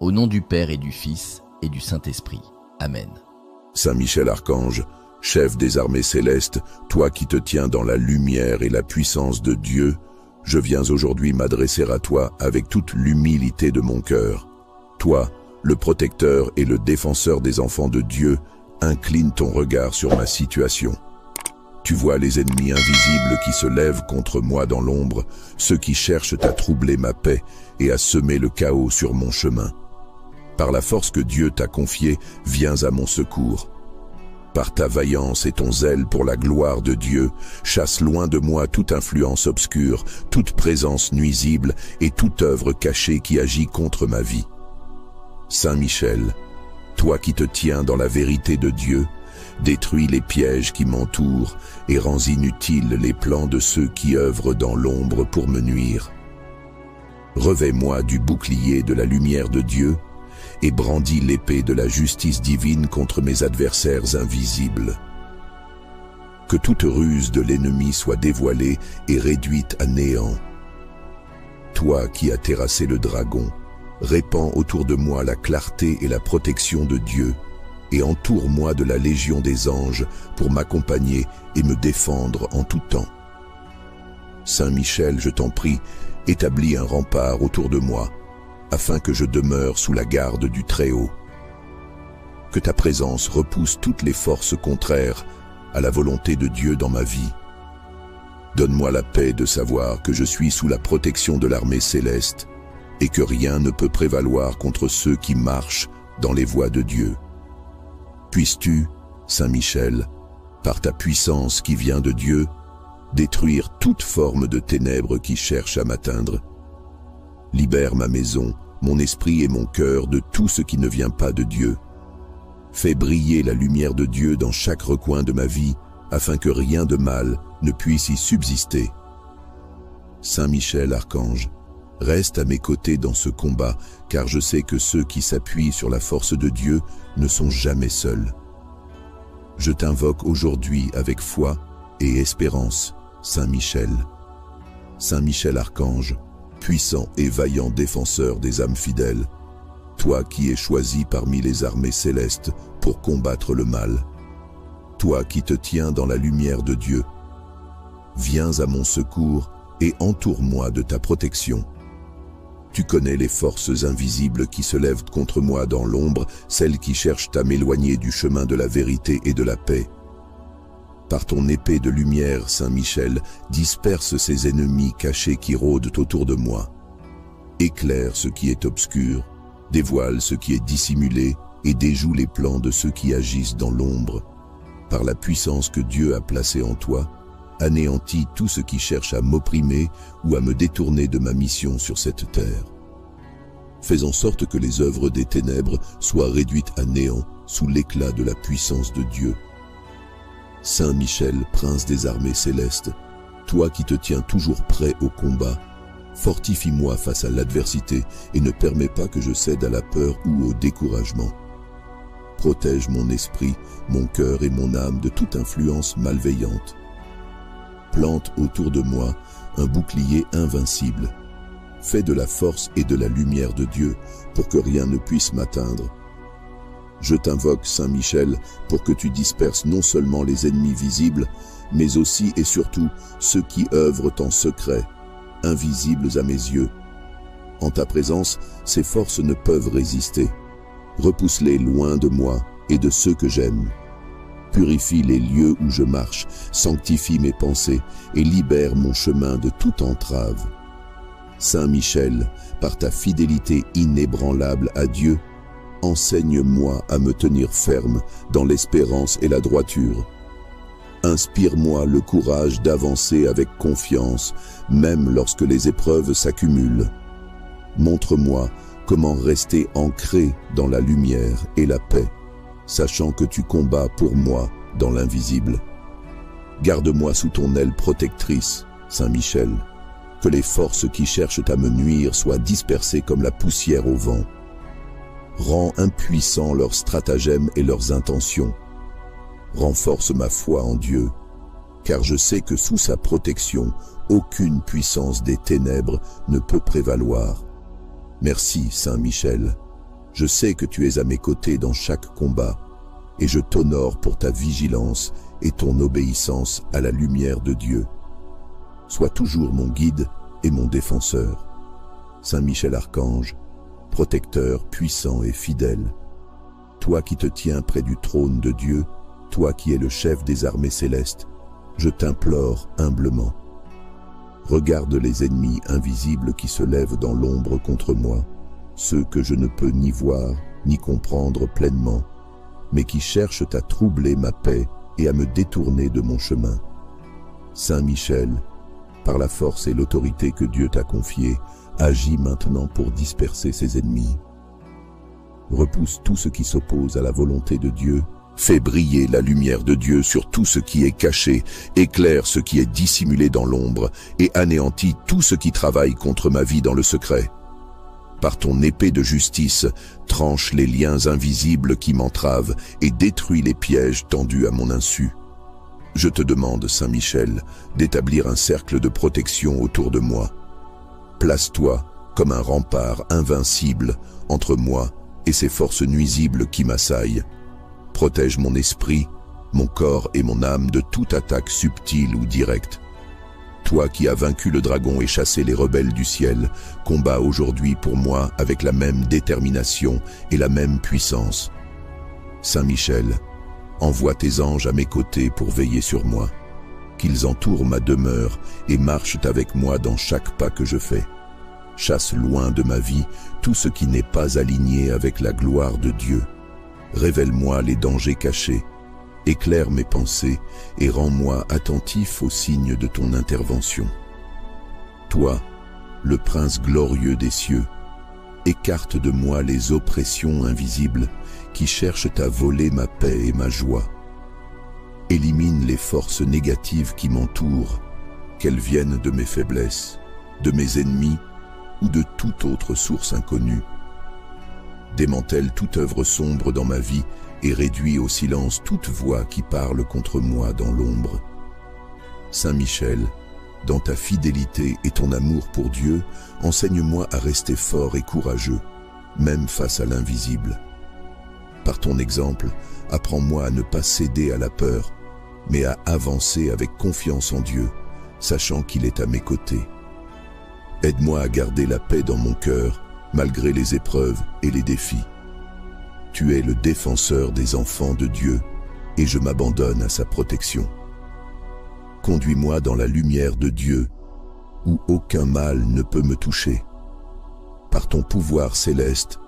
Au nom du Père et du Fils et du Saint-Esprit. Amen. Saint Michel Archange, chef des armées célestes, toi qui te tiens dans la lumière et la puissance de Dieu, je viens aujourd'hui m'adresser à toi avec toute l'humilité de mon cœur. Toi, le protecteur et le défenseur des enfants de Dieu, incline ton regard sur ma situation. Tu vois les ennemis invisibles qui se lèvent contre moi dans l'ombre, ceux qui cherchent à troubler ma paix et à semer le chaos sur mon chemin. Par la force que Dieu t'a confiée, viens à mon secours. Par ta vaillance et ton zèle pour la gloire de Dieu, chasse loin de moi toute influence obscure, toute présence nuisible et toute œuvre cachée qui agit contre ma vie. Saint Michel, toi qui te tiens dans la vérité de Dieu, détruis les pièges qui m'entourent et rends inutiles les plans de ceux qui œuvrent dans l'ombre pour me nuire. Revêt-moi du bouclier de la lumière de Dieu et brandis l'épée de la justice divine contre mes adversaires invisibles. Que toute ruse de l'ennemi soit dévoilée et réduite à néant. Toi qui as terrassé le dragon, répands autour de moi la clarté et la protection de Dieu, et entoure-moi de la légion des anges pour m'accompagner et me défendre en tout temps. Saint Michel, je t'en prie, établis un rempart autour de moi, afin que je demeure sous la garde du Très-Haut. Que ta présence repousse toutes les forces contraires à la volonté de Dieu dans ma vie. Donne-moi la paix de savoir que je suis sous la protection de l'armée céleste et que rien ne peut prévaloir contre ceux qui marchent dans les voies de Dieu. Puisses-tu, Saint Michel, par ta puissance qui vient de Dieu, détruire toute forme de ténèbres qui cherche à m'atteindre. Libère ma maison, mon esprit et mon cœur de tout ce qui ne vient pas de Dieu. Fais briller la lumière de Dieu dans chaque recoin de ma vie, afin que rien de mal ne puisse y subsister. Saint Michel Archange, reste à mes côtés dans ce combat, car je sais que ceux qui s'appuient sur la force de Dieu ne sont jamais seuls. Je t'invoque aujourd'hui avec foi et espérance, Saint Michel. Saint Michel Archange, puissant et vaillant défenseur des âmes fidèles, toi qui es choisi parmi les armées célestes pour combattre le mal, toi qui te tiens dans la lumière de Dieu, viens à mon secours et entoure-moi de ta protection. Tu connais les forces invisibles qui se lèvent contre moi dans l'ombre, celles qui cherchent à m'éloigner du chemin de la vérité et de la paix. Par ton épée de lumière, Saint Michel, disperse ces ennemis cachés qui rôdent autour de moi. Éclaire ce qui est obscur, dévoile ce qui est dissimulé et déjoue les plans de ceux qui agissent dans l'ombre. Par la puissance que Dieu a placée en toi, anéantis tout ce qui cherche à m'opprimer ou à me détourner de ma mission sur cette terre. Fais en sorte que les œuvres des ténèbres soient réduites à néant sous l'éclat de la puissance de Dieu. Saint Michel, prince des armées célestes, toi qui te tiens toujours prêt au combat, fortifie-moi face à l'adversité et ne permets pas que je cède à la peur ou au découragement. Protège mon esprit, mon cœur et mon âme de toute influence malveillante. Plante autour de moi un bouclier invincible. Fais de la force et de la lumière de Dieu pour que rien ne puisse m'atteindre. Je t'invoque, Saint Michel, pour que tu disperses non seulement les ennemis visibles, mais aussi et surtout ceux qui œuvrent en secret, invisibles à mes yeux. En ta présence, ces forces ne peuvent résister. Repousse-les loin de moi et de ceux que j'aime. Purifie les lieux où je marche, sanctifie mes pensées et libère mon chemin de toute entrave. Saint Michel, par ta fidélité inébranlable à Dieu, enseigne-moi à me tenir ferme dans l'espérance et la droiture. Inspire-moi le courage d'avancer avec confiance, même lorsque les épreuves s'accumulent. Montre-moi comment rester ancré dans la lumière et la paix, sachant que tu combats pour moi dans l'invisible. Garde-moi sous ton aile protectrice, Saint Michel, que les forces qui cherchent à me nuire soient dispersées comme la poussière au vent. Rends impuissants leurs stratagèmes et leurs intentions. Renforce ma foi en Dieu, car je sais que sous sa protection, aucune puissance des ténèbres ne peut prévaloir. Merci, Saint Michel. Je sais que tu es à mes côtés dans chaque combat, et je t'honore pour ta vigilance et ton obéissance à la lumière de Dieu. Sois toujours mon guide et mon défenseur. Saint Michel Archange, protecteur puissant et fidèle, toi qui te tiens près du trône de Dieu, toi qui es le chef des armées célestes, je t'implore humblement. Regarde les ennemis invisibles qui se lèvent dans l'ombre contre moi, ceux que je ne peux ni voir ni comprendre pleinement, mais qui cherchent à troubler ma paix et à me détourner de mon chemin. Saint Michel, par la force et l'autorité que Dieu t'a confiée, agis maintenant pour disperser ses ennemis. Repousse tout ce qui s'oppose à la volonté de Dieu. Fais briller la lumière de Dieu sur tout ce qui est caché, éclaire ce qui est dissimulé dans l'ombre et anéantis tout ce qui travaille contre ma vie dans le secret. Par ton épée de justice, tranche les liens invisibles qui m'entravent et détruis les pièges tendus à mon insu. Je te demande, Saint Michel, d'établir un cercle de protection autour de moi. Place-toi comme un rempart invincible entre moi et ces forces nuisibles qui m'assaillent. Protège mon esprit, mon corps et mon âme de toute attaque subtile ou directe. Toi qui as vaincu le dragon et chassé les rebelles du ciel, combats aujourd'hui pour moi avec la même détermination et la même puissance. Saint Michel, envoie tes anges à mes côtés pour veiller sur moi, qu'ils entourent ma demeure et marchent avec moi dans chaque pas que je fais. Chasse loin de ma vie tout ce qui n'est pas aligné avec la gloire de Dieu. Révèle-moi les dangers cachés, éclaire mes pensées et rends-moi attentif aux signes de ton intervention. Toi, le prince glorieux des cieux, écarte de moi les oppressions invisibles qui cherchent à voler ma paix et ma joie. Élimine les forces négatives qui m'entourent, qu'elles viennent de mes faiblesses, de mes ennemis ou de toute autre source inconnue. Démantèle toute œuvre sombre dans ma vie et réduis au silence toute voix qui parle contre moi dans l'ombre. Saint Michel, dans ta fidélité et ton amour pour Dieu, enseigne-moi à rester fort et courageux, même face à l'invisible. Par ton exemple, apprends-moi à ne pas céder à la peur, mais à avancer avec confiance en Dieu, sachant qu'il est à mes côtés. Aide-moi à garder la paix dans mon cœur, malgré les épreuves et les défis. Tu es le défenseur des enfants de Dieu, et je m'abandonne à sa protection. Conduis-moi dans la lumière de Dieu, où aucun mal ne peut me toucher. Par ton pouvoir céleste,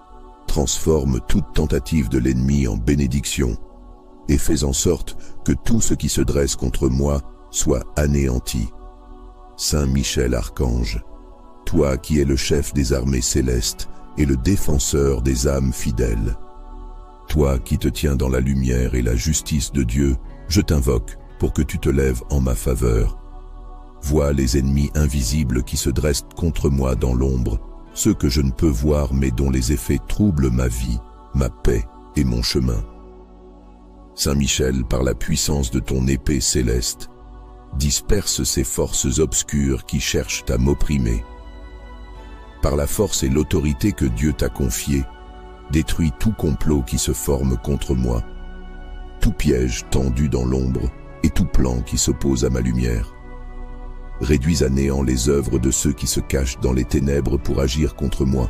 transforme toute tentative de l'ennemi en bénédiction, et fais en sorte que tout ce qui se dresse contre moi soit anéanti. Saint Michel Archange, toi qui es le chef des armées célestes et le défenseur des âmes fidèles, toi qui te tiens dans la lumière et la justice de Dieu, je t'invoque pour que tu te lèves en ma faveur. Vois les ennemis invisibles qui se dressent contre moi dans l'ombre, ceux que je ne peux voir mais dont les effets troublent ma vie, ma paix et mon chemin. Saint Michel, par la puissance de ton épée céleste, disperse ces forces obscures qui cherchent à m'opprimer. Par la force et l'autorité que Dieu t'a confiée, détruis tout complot qui se forme contre moi, tout piège tendu dans l'ombre et tout plan qui s'oppose à ma lumière. Réduis à néant les œuvres de ceux qui se cachent dans les ténèbres pour agir contre moi.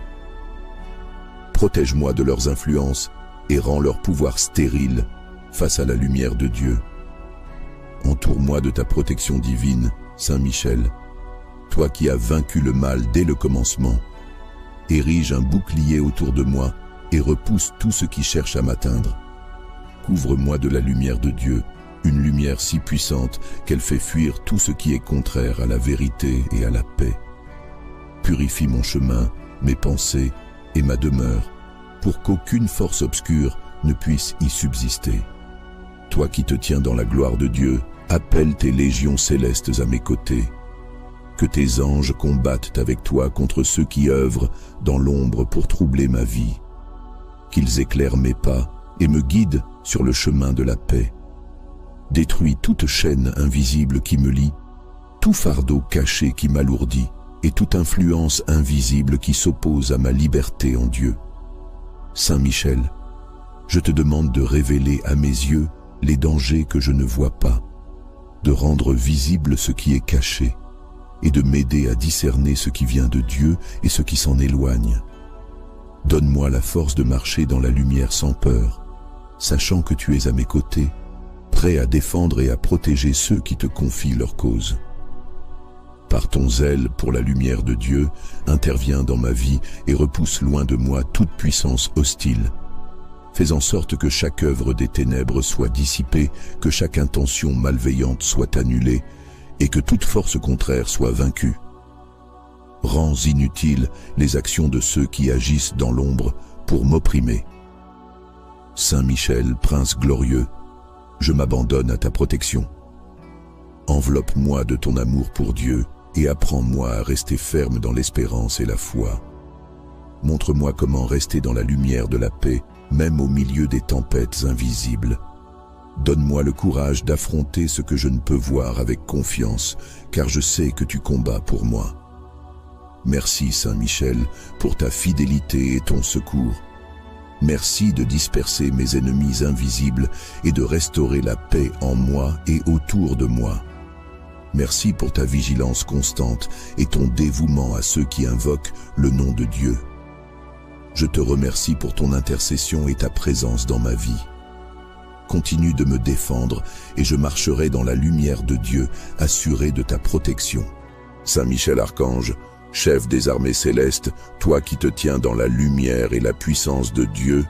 Protège-moi de leurs influences et rends leur pouvoir stérile face à la lumière de Dieu. Entoure-moi de ta protection divine, Saint Michel, toi qui as vaincu le mal dès le commencement. Érige un bouclier autour de moi et repousse tout ce qui cherche à m'atteindre. Couvre-moi de la lumière de Dieu, une lumière si puissante qu'elle fait fuir tout ce qui est contraire à la vérité et à la paix. Purifie mon chemin, mes pensées et ma demeure, pour qu'aucune force obscure ne puisse y subsister. Toi qui te tiens dans la gloire de Dieu, appelle tes légions célestes à mes côtés. Que tes anges combattent avec toi contre ceux qui œuvrent dans l'ombre pour troubler ma vie. Qu'ils éclairent mes pas et me guident sur le chemin de la paix. Détruis toute chaîne invisible qui me lie, tout fardeau caché qui m'alourdit et toute influence invisible qui s'oppose à ma liberté en Dieu. Saint Michel, je te demande de révéler à mes yeux les dangers que je ne vois pas, de rendre visible ce qui est caché et de m'aider à discerner ce qui vient de Dieu et ce qui s'en éloigne. Donne-moi la force de marcher dans la lumière sans peur, sachant que tu es à mes côtés, prêt à défendre et à protéger ceux qui te confient leur cause. Par ton zèle pour la lumière de Dieu, interviens dans ma vie et repousse loin de moi toute puissance hostile. Fais en sorte que chaque œuvre des ténèbres soit dissipée, que chaque intention malveillante soit annulée et que toute force contraire soit vaincue. Rends inutiles les actions de ceux qui agissent dans l'ombre pour m'opprimer. Saint Michel, prince glorieux, je m'abandonne à ta protection. Enveloppe-moi de ton amour pour Dieu et apprends-moi à rester ferme dans l'espérance et la foi. Montre-moi comment rester dans la lumière de la paix, même au milieu des tempêtes invisibles. Donne-moi le courage d'affronter ce que je ne peux voir avec confiance, car je sais que tu combats pour moi. Merci Saint Michel pour ta fidélité et ton secours. Merci de disperser mes ennemis invisibles et de restaurer la paix en moi et autour de moi. Merci pour ta vigilance constante et ton dévouement à ceux qui invoquent le nom de Dieu. Je te remercie pour ton intercession et ta présence dans ma vie. Continue de me défendre et je marcherai dans la lumière de Dieu, assuré de ta protection. Saint Michel Archange, chef des armées célestes, toi qui te tiens dans la lumière et la puissance de Dieu,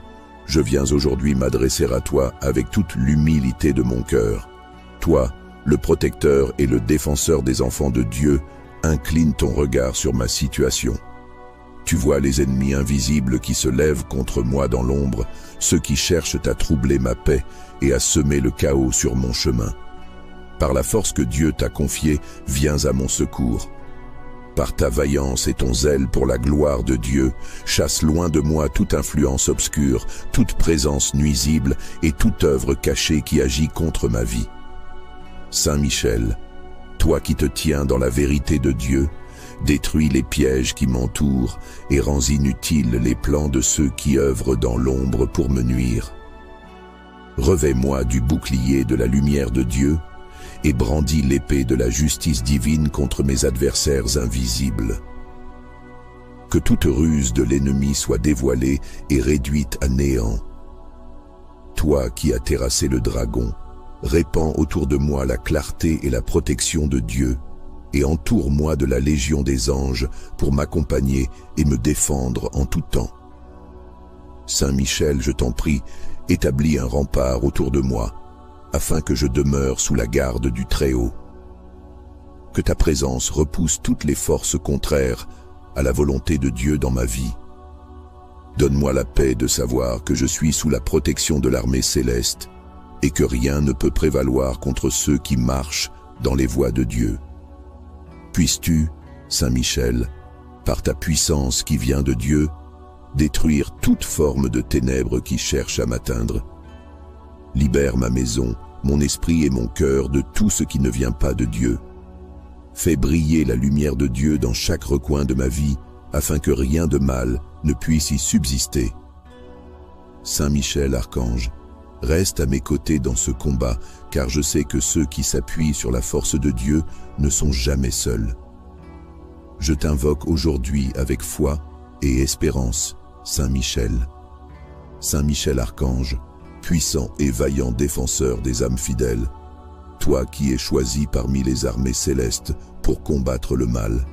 je viens aujourd'hui m'adresser à toi avec toute l'humilité de mon cœur. Toi, le protecteur et le défenseur des enfants de Dieu, incline ton regard sur ma situation. Tu vois les ennemis invisibles qui se lèvent contre moi dans l'ombre, ceux qui cherchent à troubler ma paix et à semer le chaos sur mon chemin. Par la force que Dieu t'a confiée, viens à mon secours. Par ta vaillance et ton zèle pour la gloire de Dieu, chasse loin de moi toute influence obscure, toute présence nuisible et toute œuvre cachée qui agit contre ma vie. Saint Michel, toi qui te tiens dans la vérité de Dieu, détruis les pièges qui m'entourent et rends inutiles les plans de ceux qui œuvrent dans l'ombre pour me nuire. Revêt-moi du bouclier de la lumière de Dieu et brandis l'épée de la justice divine contre mes adversaires invisibles. Que toute ruse de l'ennemi soit dévoilée et réduite à néant. Toi qui as terrassé le dragon, répands autour de moi la clarté et la protection de Dieu, et entoure-moi de la légion des anges pour m'accompagner et me défendre en tout temps. Saint Michel, je t'en prie, établis un rempart autour de moi, afin que je demeure sous la garde du Très-Haut. Que ta présence repousse toutes les forces contraires à la volonté de Dieu dans ma vie. Donne-moi la paix de savoir que je suis sous la protection de l'armée céleste et que rien ne peut prévaloir contre ceux qui marchent dans les voies de Dieu. Puisses-tu, Saint Michel, par ta puissance qui vient de Dieu, détruire toute forme de ténèbres qui cherche à m'atteindre. Libère ma maison, mon esprit et mon cœur de tout ce qui ne vient pas de Dieu. Fais briller la lumière de Dieu dans chaque recoin de ma vie, afin que rien de mal ne puisse y subsister. Saint Michel Archange, reste à mes côtés dans ce combat, car je sais que ceux qui s'appuient sur la force de Dieu ne sont jamais seuls. Je t'invoque aujourd'hui avec foi et espérance, Saint Michel. Saint Michel Archange, puissant et vaillant défenseur des âmes fidèles, toi qui es choisi parmi les armées célestes pour combattre le mal,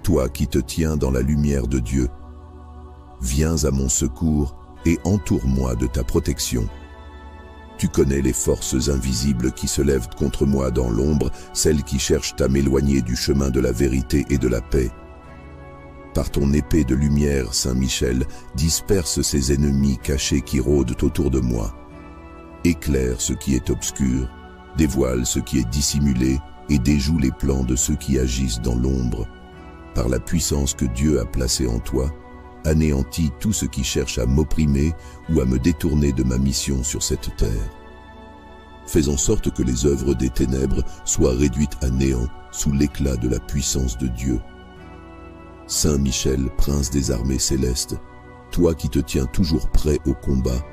toi qui te tiens dans la lumière de Dieu, viens à mon secours et entoure-moi de ta protection. Tu connais les forces invisibles qui se lèvent contre moi dans l'ombre, celles qui cherchent à m'éloigner du chemin de la vérité et de la paix. Par ton épée de lumière, Saint Michel, disperse ces ennemis cachés qui rôdent autour de moi. Éclaire ce qui est obscur, dévoile ce qui est dissimulé et déjoue les plans de ceux qui agissent dans l'ombre. Par la puissance que Dieu a placée en toi, anéantis tout ce qui cherche à m'opprimer ou à me détourner de ma mission sur cette terre. Fais en sorte que les œuvres des ténèbres soient réduites à néant sous l'éclat de la puissance de Dieu. Saint Michel, prince des armées célestes, Toi qui te tiens toujours prêt au combat,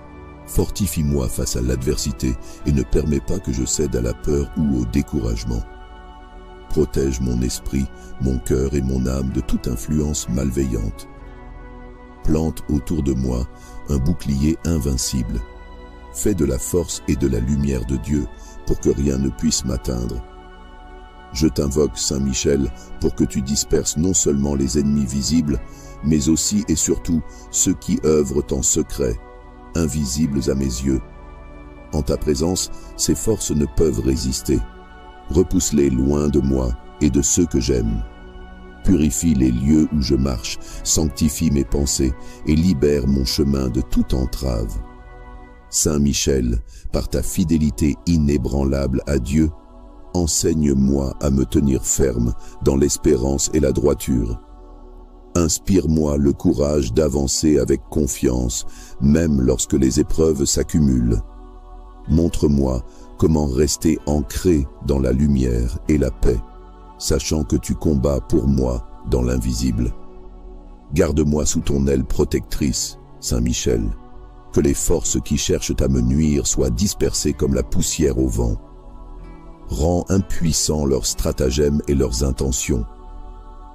fortifie-moi face à l'adversité et ne permets pas que je cède à la peur ou au découragement. Protège mon esprit, mon cœur et mon âme de toute influence malveillante. Plante autour de moi un bouclier invincible. Fais de la force et de la lumière de Dieu pour que rien ne puisse m'atteindre. Je t'invoque, Saint Michel, pour que tu disperses non seulement les ennemis visibles, mais aussi et surtout ceux qui œuvrent en secret, invisibles à mes yeux. En ta présence, ces forces ne peuvent résister. Repousse-les loin de moi et de ceux que j'aime. Purifie les lieux où je marche, sanctifie mes pensées et libère mon chemin de toute entrave. Saint Michel, par ta fidélité inébranlable à Dieu, enseigne-moi à me tenir ferme dans l'espérance et la droiture. Inspire-moi le courage d'avancer avec confiance, même lorsque les épreuves s'accumulent. Montre-moi comment rester ancré dans la lumière et la paix, sachant que tu combats pour moi dans l'invisible. Garde-moi sous ton aile protectrice, Saint Michel, que les forces qui cherchent à me nuire soient dispersées comme la poussière au vent. Rends impuissants leurs stratagèmes et leurs intentions.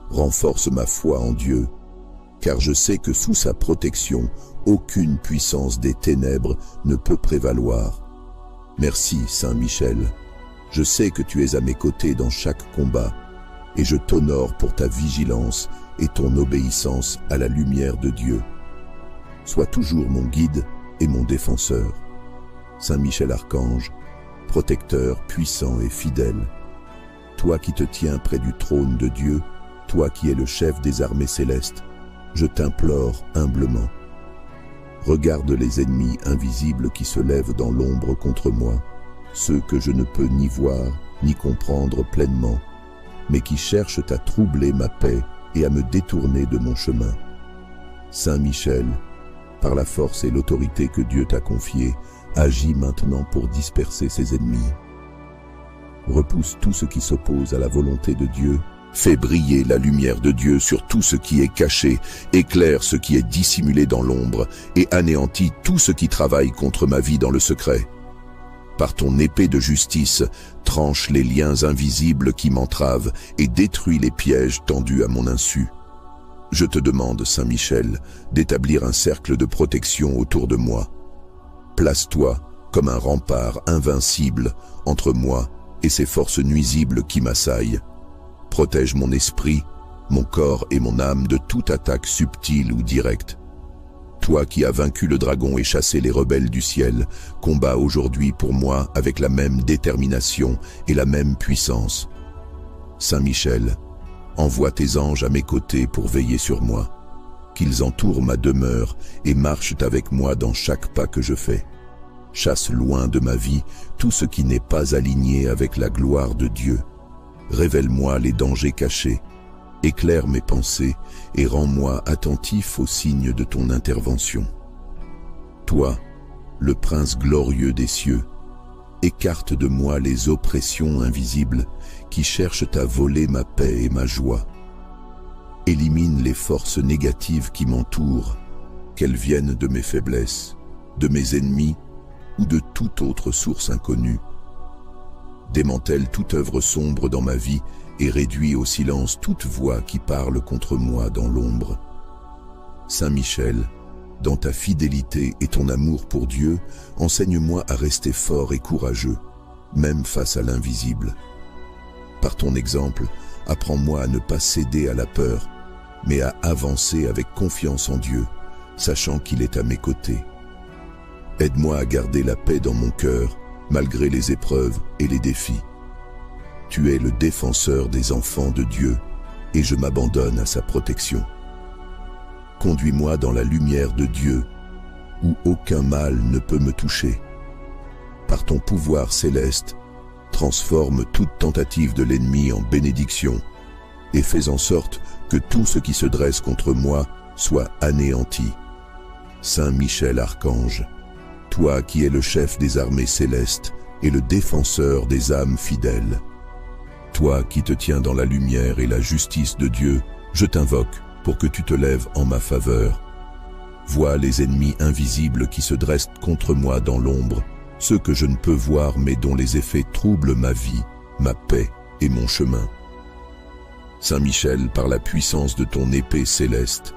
Renforce ma foi en Dieu, car je sais que sous sa protection, aucune puissance des ténèbres ne peut prévaloir. Merci, Saint Michel. Je sais que tu es à mes côtés dans chaque combat, et je t'honore pour ta vigilance et ton obéissance à la lumière de Dieu. Sois toujours mon guide et mon défenseur. Saint Michel Archange, protecteur puissant et fidèle, toi qui te tiens près du trône de Dieu, toi qui es le chef des armées célestes, je t'implore humblement. Regarde les ennemis invisibles qui se lèvent dans l'ombre contre moi, ceux que je ne peux ni voir ni comprendre pleinement, mais qui cherchent à troubler ma paix et à me détourner de mon chemin. Saint Michel, par la force et l'autorité que Dieu t'a confiée, agis maintenant pour disperser ses ennemis. Repousse tout ce qui s'oppose à la volonté de Dieu. Fais briller la lumière de Dieu sur tout ce qui est caché, éclaire ce qui est dissimulé dans l'ombre et anéantis tout ce qui travaille contre ma vie dans le secret. Par ton épée de justice, tranche les liens invisibles qui m'entravent et détruis les pièges tendus à mon insu. Je te demande, Saint Michel, d'établir un cercle de protection autour de moi. Place-toi comme un rempart invincible entre moi et ces forces nuisibles qui m'assaillent. Protège mon esprit, mon corps et mon âme de toute attaque subtile ou directe. Toi qui as vaincu le dragon et chassé les rebelles du ciel, combats aujourd'hui pour moi avec la même détermination et la même puissance. Saint Michel, envoie tes anges à mes côtés pour veiller sur moi, qu'ils entourent ma demeure et marchent avec moi dans chaque pas que je fais. Chasse loin de ma vie tout ce qui n'est pas aligné avec la gloire de Dieu. Révèle-moi les dangers cachés, éclaire mes pensées et rends-moi attentif aux signes de ton intervention. Toi, le prince glorieux des cieux, écarte de moi les oppressions invisibles qui cherchent à voler ma paix et ma joie. Élimine les forces négatives qui m'entourent, qu'elles viennent de mes faiblesses, de mes ennemis ou de toute autre source inconnue. Démantèle toute œuvre sombre dans ma vie et réduis au silence toute voix qui parle contre moi dans l'ombre. Saint Michel, dans ta fidélité et ton amour pour Dieu, enseigne-moi à rester fort et courageux, même face à l'invisible. Par ton exemple, apprends-moi à ne pas céder à la peur, mais à avancer avec confiance en Dieu, sachant qu'il est à mes côtés. Aide-moi à garder la paix dans mon cœur, malgré les épreuves et les défis. Tu es le défenseur des enfants de Dieu, et je m'abandonne à sa protection. Conduis-moi dans la lumière de Dieu, où aucun mal ne peut me toucher. Par ton pouvoir céleste, transforme toute tentative de l'ennemi en bénédiction, et fais en sorte que tout ce qui se dresse contre moi soit anéanti. Saint Michel Archange, toi qui es le chef des armées célestes et le défenseur des âmes fidèles, toi qui te tiens dans la lumière et la justice de Dieu, je t'invoque pour que tu te lèves en ma faveur. Vois les ennemis invisibles qui se dressent contre moi dans l'ombre, ceux que je ne peux voir mais dont les effets troublent ma vie, ma paix et mon chemin. Saint Michel, par la puissance de ton épée céleste,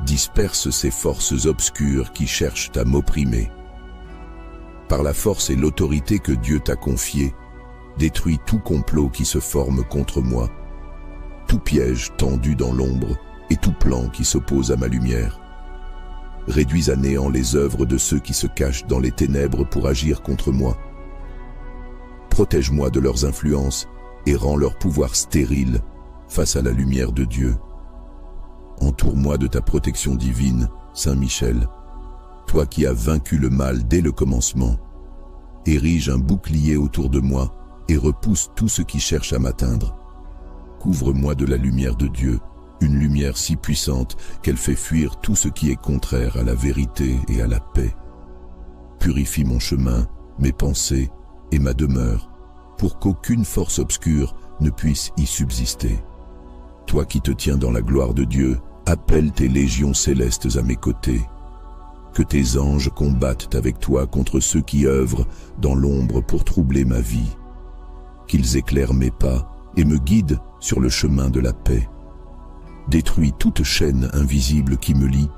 disperse ces forces obscures qui cherchent à m'opprimer. Par la force et l'autorité que Dieu t'a confiée, détruis tout complot qui se forme contre moi, tout piège tendu dans l'ombre et tout plan qui s'oppose à ma lumière. Réduis à néant les œuvres de ceux qui se cachent dans les ténèbres pour agir contre moi. Protège-moi de leurs influences et rends leur pouvoir stérile face à la lumière de Dieu. Entoure-moi de ta protection divine, Saint Michel, toi qui as vaincu le mal dès le commencement. Érige un bouclier autour de moi et repousse tout ce qui cherche à m'atteindre. Couvre-moi de la lumière de Dieu, une lumière si puissante qu'elle fait fuir tout ce qui est contraire à la vérité et à la paix. Purifie mon chemin, mes pensées et ma demeure, pour qu'aucune force obscure ne puisse y subsister. Toi qui te tiens dans la gloire de Dieu, appelle tes légions célestes à mes côtés. Que tes anges combattent avec toi contre ceux qui œuvrent dans l'ombre pour troubler ma vie. Qu'ils éclairent mes pas et me guident sur le chemin de la paix. Détruis toute chaîne invisible qui me lie,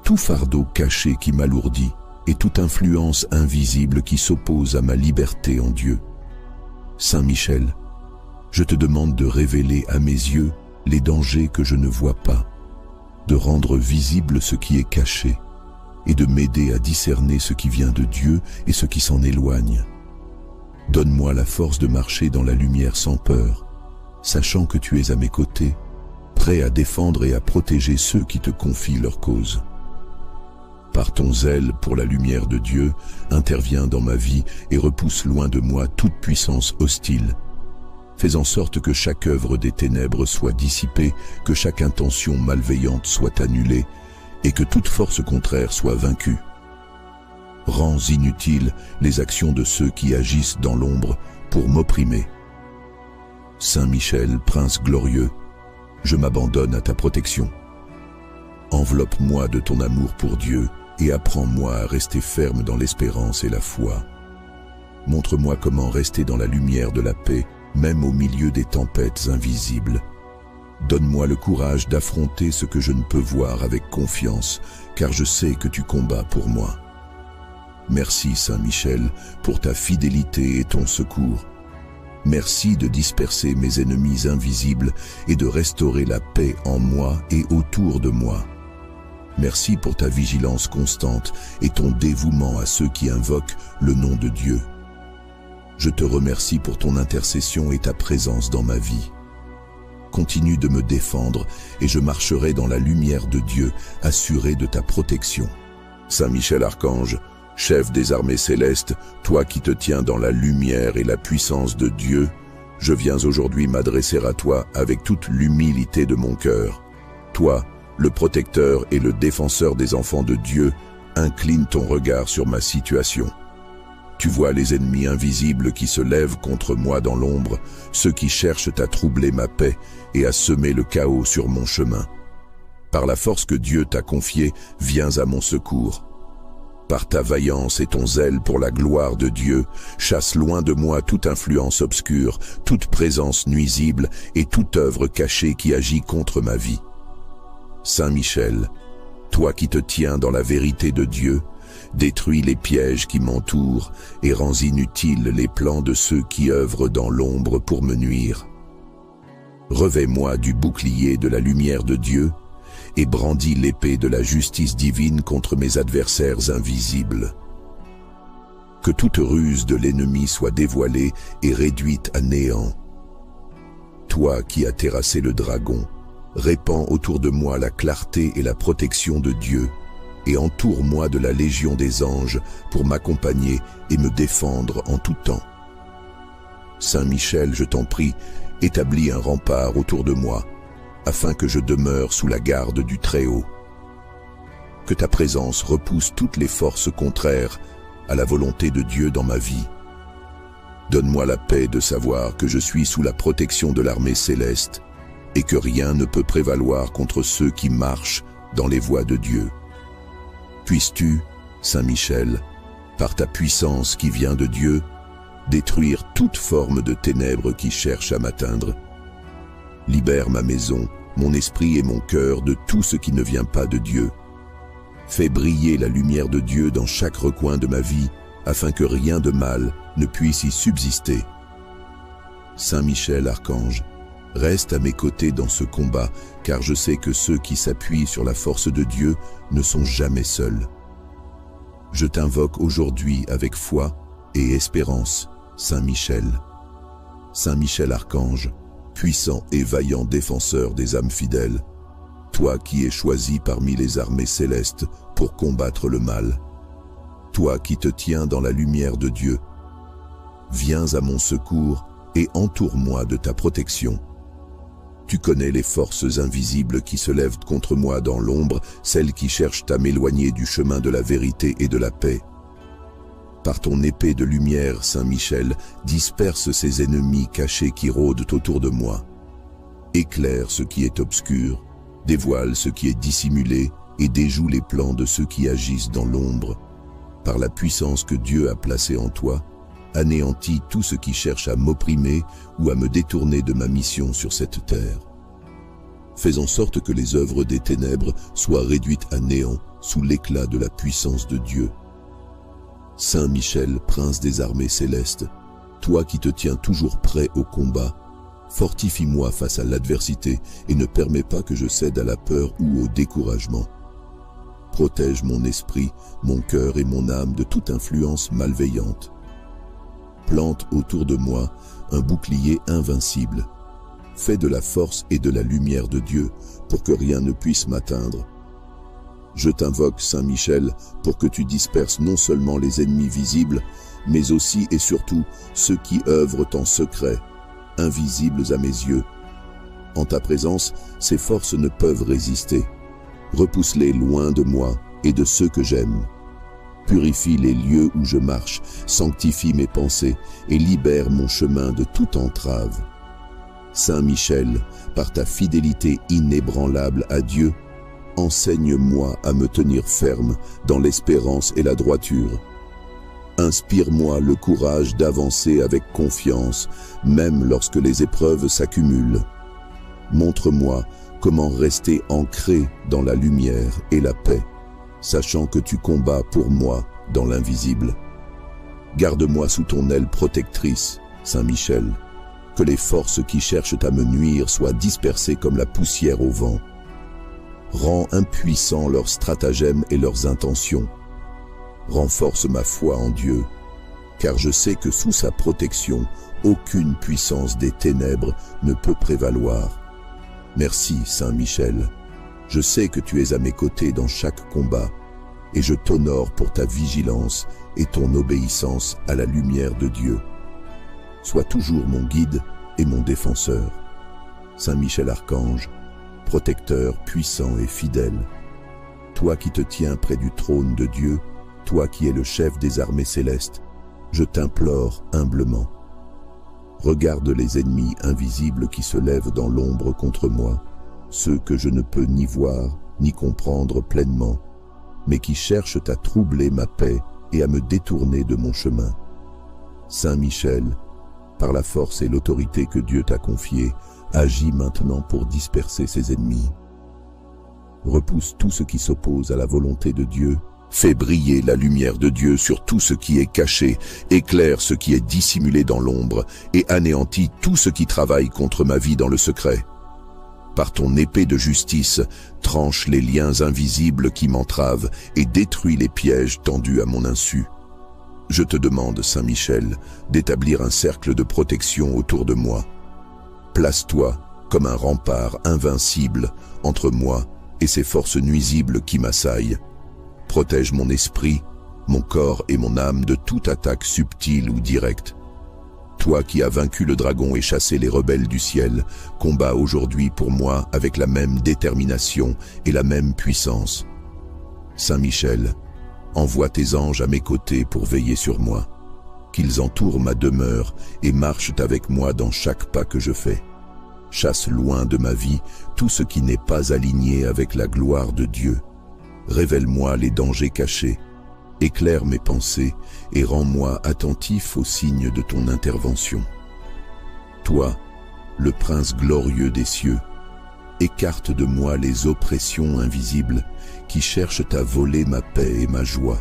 tout fardeau caché qui m'alourdit et toute influence invisible qui s'oppose à ma liberté en Dieu. Saint Michel, je te demande de révéler à mes yeux les dangers que je ne vois pas, de rendre visible ce qui est caché et de m'aider à discerner ce qui vient de Dieu et ce qui s'en éloigne. Donne-moi la force de marcher dans la lumière sans peur, sachant que tu es à mes côtés, prêt à défendre et à protéger ceux qui te confient leur cause. Par ton zèle pour la lumière de Dieu, interviens dans ma vie et repousse loin de moi toute puissance hostile. Fais en sorte que chaque œuvre des ténèbres soit dissipée, que chaque intention malveillante soit annulée et que toute force contraire soit vaincue. Rends inutiles les actions de ceux qui agissent dans l'ombre pour m'opprimer. Saint Michel, prince glorieux, je m'abandonne à ta protection. Enveloppe-moi de ton amour pour Dieu et apprends-moi à rester ferme dans l'espérance et la foi. Montre-moi comment rester dans la lumière de la paix, même au milieu des tempêtes invisibles. Donne-moi le courage d'affronter ce que je ne peux voir avec confiance, car je sais que tu combats pour moi. Merci, Saint Michel, pour ta fidélité et ton secours. Merci de disperser mes ennemis invisibles et de restaurer la paix en moi et autour de moi. Merci pour ta vigilance constante et ton dévouement à ceux qui invoquent le nom de Dieu. Je te remercie pour ton intercession et ta présence dans ma vie. Continue de me défendre et je marcherai dans la lumière de Dieu, assuré de ta protection. Saint Michel Archange, chef des armées célestes, toi qui te tiens dans la lumière et la puissance de Dieu, je viens aujourd'hui m'adresser à toi avec toute l'humilité de mon cœur. Toi, le protecteur et le défenseur des enfants de Dieu, incline ton regard sur ma situation. Tu vois les ennemis invisibles qui se lèvent contre moi dans l'ombre, ceux qui cherchent à troubler ma paix et à semer le chaos sur mon chemin. Par la force que Dieu t'a confiée, viens à mon secours. Par ta vaillance et ton zèle pour la gloire de Dieu, chasse loin de moi toute influence obscure, toute présence nuisible et toute œuvre cachée qui agit contre ma vie. Saint Michel, toi qui te tiens dans la vérité de Dieu, détruis les pièges qui m'entourent et rends inutiles les plans de ceux qui œuvrent dans l'ombre pour me nuire. Revêt-moi du bouclier de la lumière de Dieu et brandis l'épée de la justice divine contre mes adversaires invisibles. Que toute ruse de l'ennemi soit dévoilée et réduite à néant. Toi qui as terrassé le dragon, répands autour de moi la clarté et la protection de Dieu, et entoure-moi de la légion des anges pour m'accompagner et me défendre en tout temps. Saint Michel, je t'en prie, établis un rempart autour de moi, afin que je demeure sous la garde du Très-Haut. Que ta présence repousse toutes les forces contraires à la volonté de Dieu dans ma vie. Donne-moi la paix de savoir que je suis sous la protection de l'armée céleste et que rien ne peut prévaloir contre ceux qui marchent dans les voies de Dieu. Puisses-tu, Saint Michel, par ta puissance qui vient de Dieu, détruire toute forme de ténèbres qui cherche à m'atteindre. Libère ma maison, mon esprit et mon cœur de tout ce qui ne vient pas de Dieu. Fais briller la lumière de Dieu dans chaque recoin de ma vie, afin que rien de mal ne puisse y subsister. Saint Michel, archange, reste à mes côtés dans ce combat, car je sais que ceux qui s'appuient sur la force de Dieu ne sont jamais seuls. Je t'invoque aujourd'hui avec foi et espérance, Saint Michel. Saint Michel, archange, puissant et vaillant défenseur des âmes fidèles, toi qui es choisi parmi les armées célestes pour combattre le mal, toi qui te tiens dans la lumière de Dieu, viens à mon secours et entoure-moi de ta protection. Tu connais les forces invisibles qui se lèvent contre moi dans l'ombre, celles qui cherchent à m'éloigner du chemin de la vérité et de la paix. Par ton épée de lumière, Saint Michel, disperse ces ennemis cachés qui rôdent autour de moi. Éclaire ce qui est obscur, dévoile ce qui est dissimulé et déjoue les plans de ceux qui agissent dans l'ombre. Par la puissance que Dieu a placée en toi, anéantis tout ce qui cherche à m'opprimer ou à me détourner de ma mission sur cette terre. Fais en sorte que les œuvres des ténèbres soient réduites à néant sous l'éclat de la puissance de Dieu. Saint Michel, prince des armées célestes, toi qui te tiens toujours prêt au combat, fortifie-moi face à l'adversité et ne permets pas que je cède à la peur ou au découragement. Protège mon esprit, mon cœur et mon âme de toute influence malveillante. Plante autour de moi un bouclier invincible. Fais de la force et de la lumière de Dieu pour que rien ne puisse m'atteindre. Je t'invoque, Saint Michel, pour que tu disperses non seulement les ennemis visibles, mais aussi et surtout ceux qui œuvrent en secret, invisibles à mes yeux. En ta présence, ces forces ne peuvent résister. Repousse-les loin de moi et de ceux que j'aime. Purifie les lieux où je marche, sanctifie mes pensées et libère mon chemin de toute entrave. Saint Michel, par ta fidélité inébranlable à Dieu, enseigne-moi à me tenir ferme dans l'espérance et la droiture. Inspire-moi le courage d'avancer avec confiance, même lorsque les épreuves s'accumulent. Montre-moi comment rester ancré dans la lumière et la paix, sachant que tu combats pour moi dans l'invisible. Garde-moi sous ton aile protectrice, Saint Michel, que les forces qui cherchent à me nuire soient dispersées comme la poussière au vent. Rends impuissants leurs stratagèmes et leurs intentions. Renforce ma foi en Dieu, car je sais que sous sa protection, aucune puissance des ténèbres ne peut prévaloir. Merci, Saint Michel. Je sais que tu es à mes côtés dans chaque combat, et je t'honore pour ta vigilance et ton obéissance à la lumière de Dieu. Sois toujours mon guide et mon défenseur. Saint Michel Archange, protecteur puissant et fidèle, toi qui te tiens près du trône de Dieu, toi qui es le chef des armées célestes, je t'implore humblement. Regarde les ennemis invisibles qui se lèvent dans l'ombre contre moi, ceux que je ne peux ni voir ni comprendre pleinement, mais qui cherchent à troubler ma paix et à me détourner de mon chemin. Saint Michel, par la force et l'autorité que Dieu t'a confiée, agis maintenant pour disperser ses ennemis. Repousse tout ce qui s'oppose à la volonté de Dieu. Fais briller la lumière de Dieu sur tout ce qui est caché, éclaire ce qui est dissimulé dans l'ombre et anéantis tout ce qui travaille contre ma vie dans le secret. Par ton épée de justice, tranche les liens invisibles qui m'entravent et détruis les pièges tendus à mon insu. Je te demande, Saint Michel, d'établir un cercle de protection autour de moi. Place-toi comme un rempart invincible entre moi et ces forces nuisibles qui m'assaillent. Protège mon esprit, mon corps et mon âme de toute attaque subtile ou directe. Toi qui as vaincu le dragon et chassé les rebelles du ciel, combats aujourd'hui pour moi avec la même détermination et la même puissance. Saint Michel, envoie tes anges à mes côtés pour veiller sur moi, qu'ils entourent ma demeure et marchent avec moi dans chaque pas que je fais. Chasse loin de ma vie tout ce qui n'est pas aligné avec la gloire de Dieu. révèle-moi les dangers cachés, éclaire mes pensées et rends-moi attentif aux signes de ton intervention. Toi, le prince glorieux des cieux, écarte de moi les oppressions invisibles qui cherchent à voler ma paix et ma joie.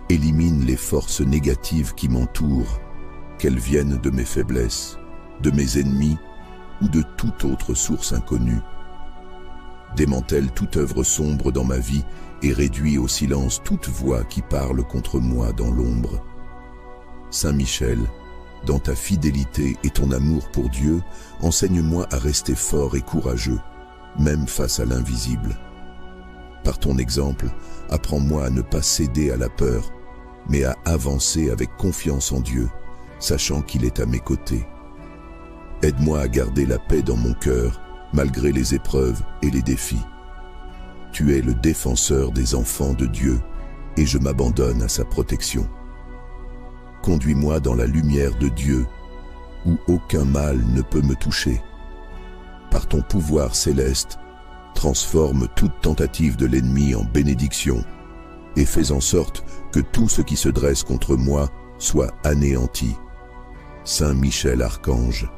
Élimine les forces négatives qui m'entourent, qu'elles viennent de mes faiblesses, de mes ennemis ou de toute autre source inconnue. Démantèle toute œuvre sombre dans ma vie et réduis au silence toute voix qui parle contre moi dans l'ombre. Saint Michel, dans ta fidélité et ton amour pour Dieu, enseigne-moi à rester fort et courageux, même face à l'invisible. Par ton exemple, apprends-moi à ne pas céder à la peur, mais à avancer avec confiance en Dieu, sachant qu'il est à mes côtés. Aide-moi à garder la paix dans mon cœur, malgré les épreuves et les défis. Tu es le défenseur des enfants de Dieu, et je m'abandonne à sa protection. Conduis-moi dans la lumière de Dieu, où aucun mal ne peut me toucher. Par ton pouvoir céleste, transforme toute tentative de l'ennemi en bénédiction, et fais en sorte que tout ce qui se dresse contre moi soit anéanti. Saint Michel Archange,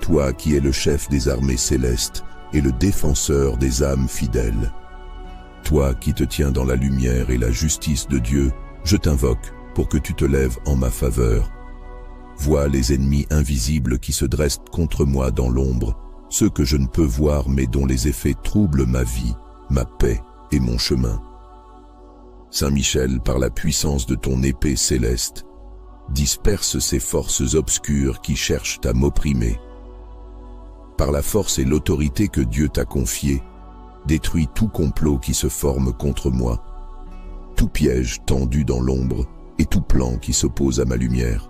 toi qui es le chef des armées célestes et le défenseur des âmes fidèles, toi qui te tiens dans la lumière et la justice de Dieu, je t'invoque pour que tu te lèves en ma faveur. Vois les ennemis invisibles qui se dressent contre moi dans l'ombre, ceux que je ne peux voir mais dont les effets troublent ma vie, ma paix et mon chemin. Saint Michel, par la puissance de ton épée céleste, disperse ces forces obscures qui cherchent à m'opprimer. Par la force et l'autorité que Dieu t'a confiée, détruis tout complot qui se forme contre moi, tout piège tendu dans l'ombre et tout plan qui s'oppose à ma lumière.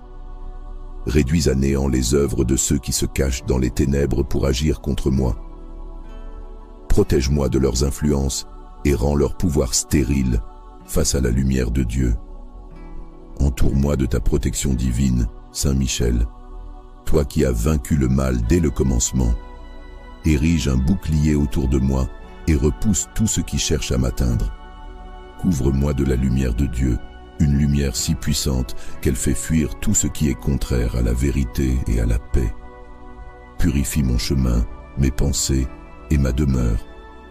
Réduis à néant les œuvres de ceux qui se cachent dans les ténèbres pour agir contre moi. Protège-moi de leurs influences et rends leur pouvoir stérile face à la lumière de Dieu. Entoure-moi de ta protection divine, Saint Michel, toi qui as vaincu le mal dès le commencement. Érige un bouclier autour de moi et repousse tout ce qui cherche à m'atteindre. Couvre-moi de la lumière de Dieu, une lumière si puissante qu'elle fait fuir tout ce qui est contraire à la vérité et à la paix. Purifie mon chemin, mes pensées et ma demeure,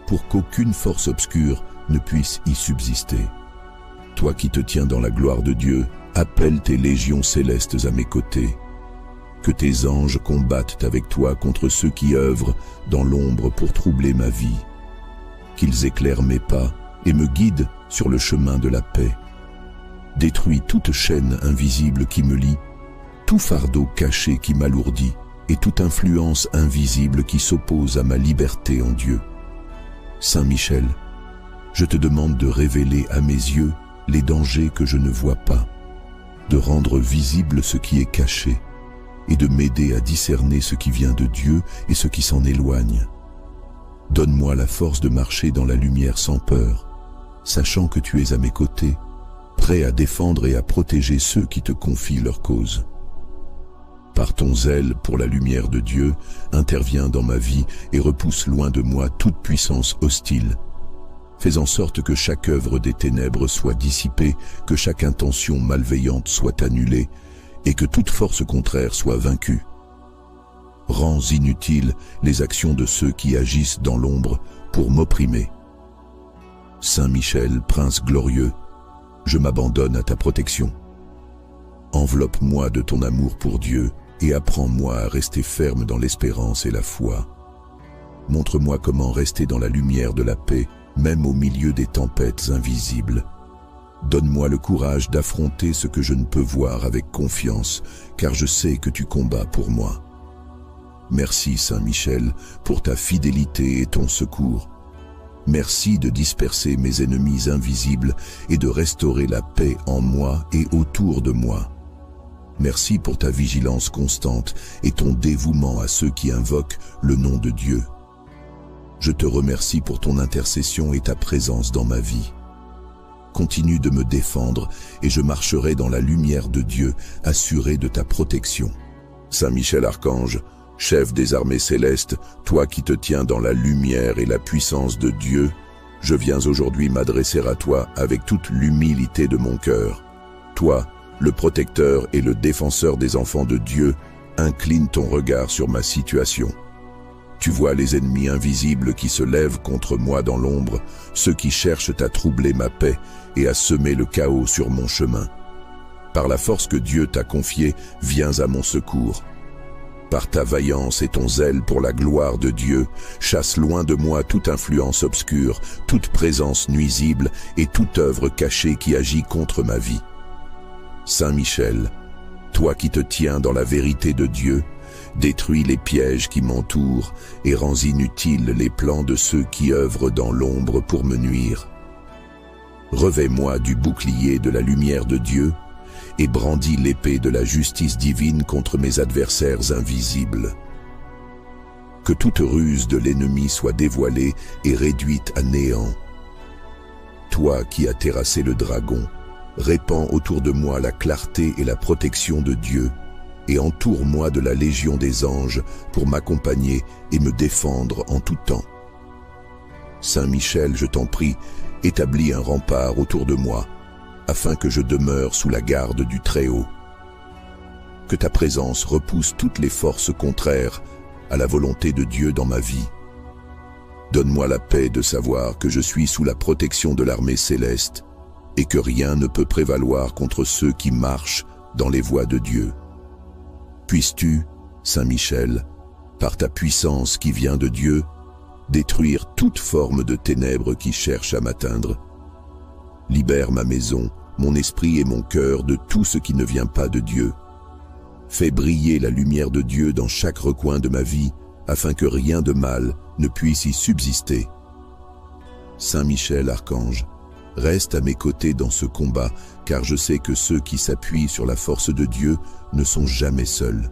pour qu'aucune force obscure ne puisse y subsister. Toi qui te tiens dans la gloire de Dieu, appelle tes légions célestes à mes côtés. Que tes anges combattent avec toi contre ceux qui œuvrent dans l'ombre pour troubler ma vie. Qu'ils éclairent mes pas et me guident sur le chemin de la paix. Détruis toute chaîne invisible qui me lie, tout fardeau caché qui m'alourdit et toute influence invisible qui s'oppose à ma liberté en Dieu. Saint Michel, je te demande de révéler à mes yeux les dangers que je ne vois pas, de rendre visible ce qui est caché et de m'aider à discerner ce qui vient de Dieu et ce qui s'en éloigne. Donne-moi la force de marcher dans la lumière sans peur, sachant que tu es à mes côtés, prêt à défendre et à protéger ceux qui te confient leur cause. Par ton zèle pour la lumière de Dieu, interviens dans ma vie et repousse loin de moi toute puissance hostile. Fais en sorte que chaque œuvre des ténèbres soit dissipée, que chaque intention malveillante soit annulée et que toute force contraire soit vaincue. Rends inutiles les actions de ceux qui agissent dans l'ombre pour m'opprimer. Saint Michel, prince glorieux, je m'abandonne à ta protection. Enveloppe-moi de ton amour pour Dieu et apprends-moi à rester ferme dans l'espérance et la foi. Montre-moi comment rester dans la lumière de la paix, même au milieu des tempêtes invisibles. Donne-moi le courage d'affronter ce que je ne peux voir avec confiance, car je sais que tu combats pour moi. Merci, Saint Michel, pour ta fidélité et ton secours. Merci de disperser mes ennemis invisibles et de restaurer la paix en moi et autour de moi. Merci pour ta vigilance constante et ton dévouement à ceux qui invoquent le nom de Dieu. Je te remercie pour ton intercession et ta présence dans ma vie. Continue de me défendre et je marcherai dans la lumière de Dieu, assuré de ta protection. Saint Michel Archange, chef des armées célestes, toi qui te tiens dans la lumière et la puissance de Dieu, je viens aujourd'hui m'adresser à toi avec toute l'humilité de mon cœur. Toi, le protecteur et le défenseur des enfants de Dieu, incline ton regard sur ma situation. Tu vois les ennemis invisibles qui se lèvent contre moi dans l'ombre, ceux qui cherchent à troubler ma paix et à semer le chaos sur mon chemin. Par la force que Dieu t'a confiée, viens à mon secours. Par ta vaillance et ton zèle pour la gloire de Dieu, chasse loin de moi toute influence obscure, toute présence nuisible et toute œuvre cachée qui agit contre ma vie. Saint Michel, toi qui te tiens dans la vérité de Dieu, détruis les pièges qui m'entourent et rends inutiles les plans de ceux qui œuvrent dans l'ombre pour me nuire. Revêt-moi du bouclier de la lumière de Dieu et brandis l'épée de la justice divine contre mes adversaires invisibles. Que toute ruse de l'ennemi soit dévoilée et réduite à néant. Toi qui as terrassé le dragon, répands autour de moi la clarté et la protection de Dieu, et entoure-moi de la légion des anges pour m'accompagner et me défendre en tout temps. Saint Michel, je t'en prie, établis un rempart autour de moi, afin que je demeure sous la garde du Très-Haut. Que ta présence repousse toutes les forces contraires à la volonté de Dieu dans ma vie. Donne-moi la paix de savoir que je suis sous la protection de l'armée céleste et que rien ne peut prévaloir contre ceux qui marchent dans les voies de Dieu. Puisses-tu, Saint Michel, par ta puissance qui vient de Dieu, détruire toute forme de ténèbres qui cherche à m'atteindre. Libère ma maison, mon esprit et mon cœur de tout ce qui ne vient pas de Dieu. Fais briller la lumière de Dieu dans chaque recoin de ma vie, afin que rien de mal ne puisse y subsister. Saint Michel, archange, reste à mes côtés dans ce combat, car je sais que ceux qui s'appuient sur la force de Dieu ne sont jamais seuls.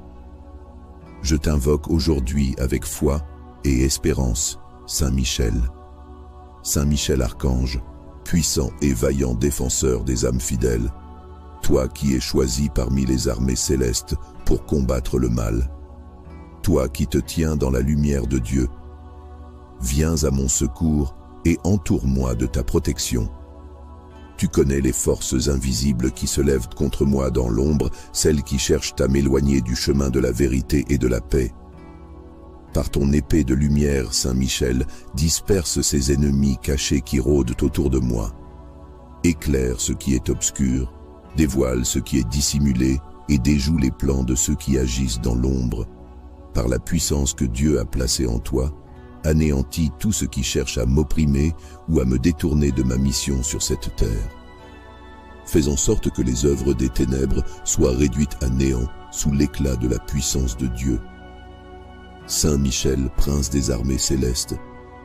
Je t'invoque aujourd'hui avec foi et espérance, Saint Michel. Saint Michel, archange, puissant et vaillant défenseur des âmes fidèles, toi qui es choisi parmi les armées célestes pour combattre le mal, toi qui te tiens dans la lumière de Dieu, viens à mon secours et entoure-moi de ta protection. Tu connais les forces invisibles qui se lèvent contre moi dans l'ombre, celles qui cherchent à m'éloigner du chemin de la vérité et de la paix. Par ton épée de lumière, Saint Michel, disperse ces ennemis cachés qui rôdent autour de moi. Éclaire ce qui est obscur, dévoile ce qui est dissimulé et déjoue les plans de ceux qui agissent dans l'ombre. Par la puissance que Dieu a placée en toi, anéantis tout ce qui cherche à m'opprimer ou à me détourner de ma mission sur cette terre. Fais en sorte que les œuvres des ténèbres soient réduites à néant sous l'éclat de la puissance de Dieu. Saint Michel, prince des armées célestes,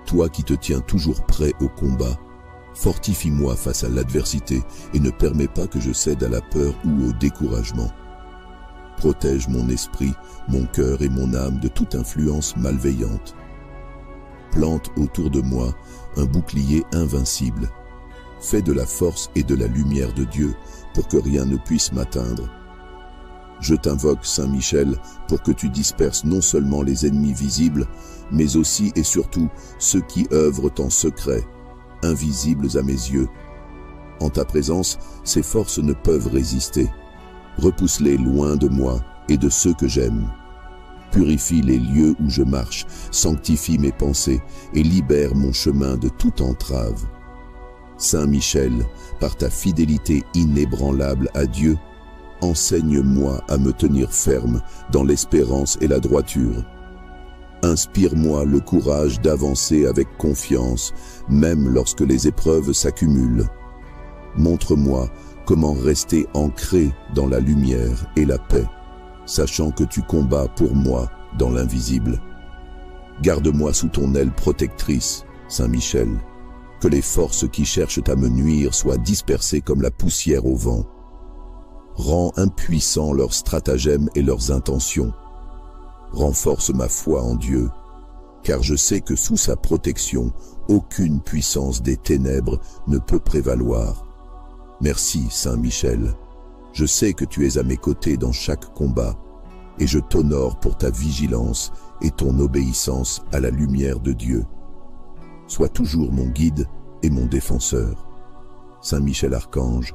toi qui te tiens toujours prêt au combat, fortifie-moi face à l'adversité et ne permets pas que je cède à la peur ou au découragement. Protège mon esprit, mon cœur et mon âme de toute influence malveillante. Plante autour de moi un bouclier invincible. Fais de la force et de la lumière de Dieu pour que rien ne puisse m'atteindre. Je t'invoque, Saint Michel, pour que tu disperses non seulement les ennemis visibles, mais aussi et surtout ceux qui œuvrent en secret, invisibles à mes yeux. En ta présence, ces forces ne peuvent résister. Repousse-les loin de moi et de ceux que j'aime. Purifie les lieux où je marche, sanctifie mes pensées et libère mon chemin de toute entrave. Saint Michel, par ta fidélité inébranlable à Dieu, enseigne-moi à me tenir ferme dans l'espérance et la droiture. Inspire-moi le courage d'avancer avec confiance, même lorsque les épreuves s'accumulent. Montre-moi comment rester ancré dans la lumière et la paix, sachant que tu combats pour moi dans l'invisible. Garde-moi sous ton aile protectrice, Saint Michel, que les forces qui cherchent à me nuire soient dispersées comme la poussière au vent. Rends impuissants leurs stratagèmes et leurs intentions. Renforce ma foi en Dieu, car je sais que sous sa protection, aucune puissance des ténèbres ne peut prévaloir. Merci, Saint Michel. Je sais que tu es à mes côtés dans chaque combat, et je t'honore pour ta vigilance et ton obéissance à la lumière de Dieu. Sois toujours mon guide et mon défenseur. Saint Michel Archange,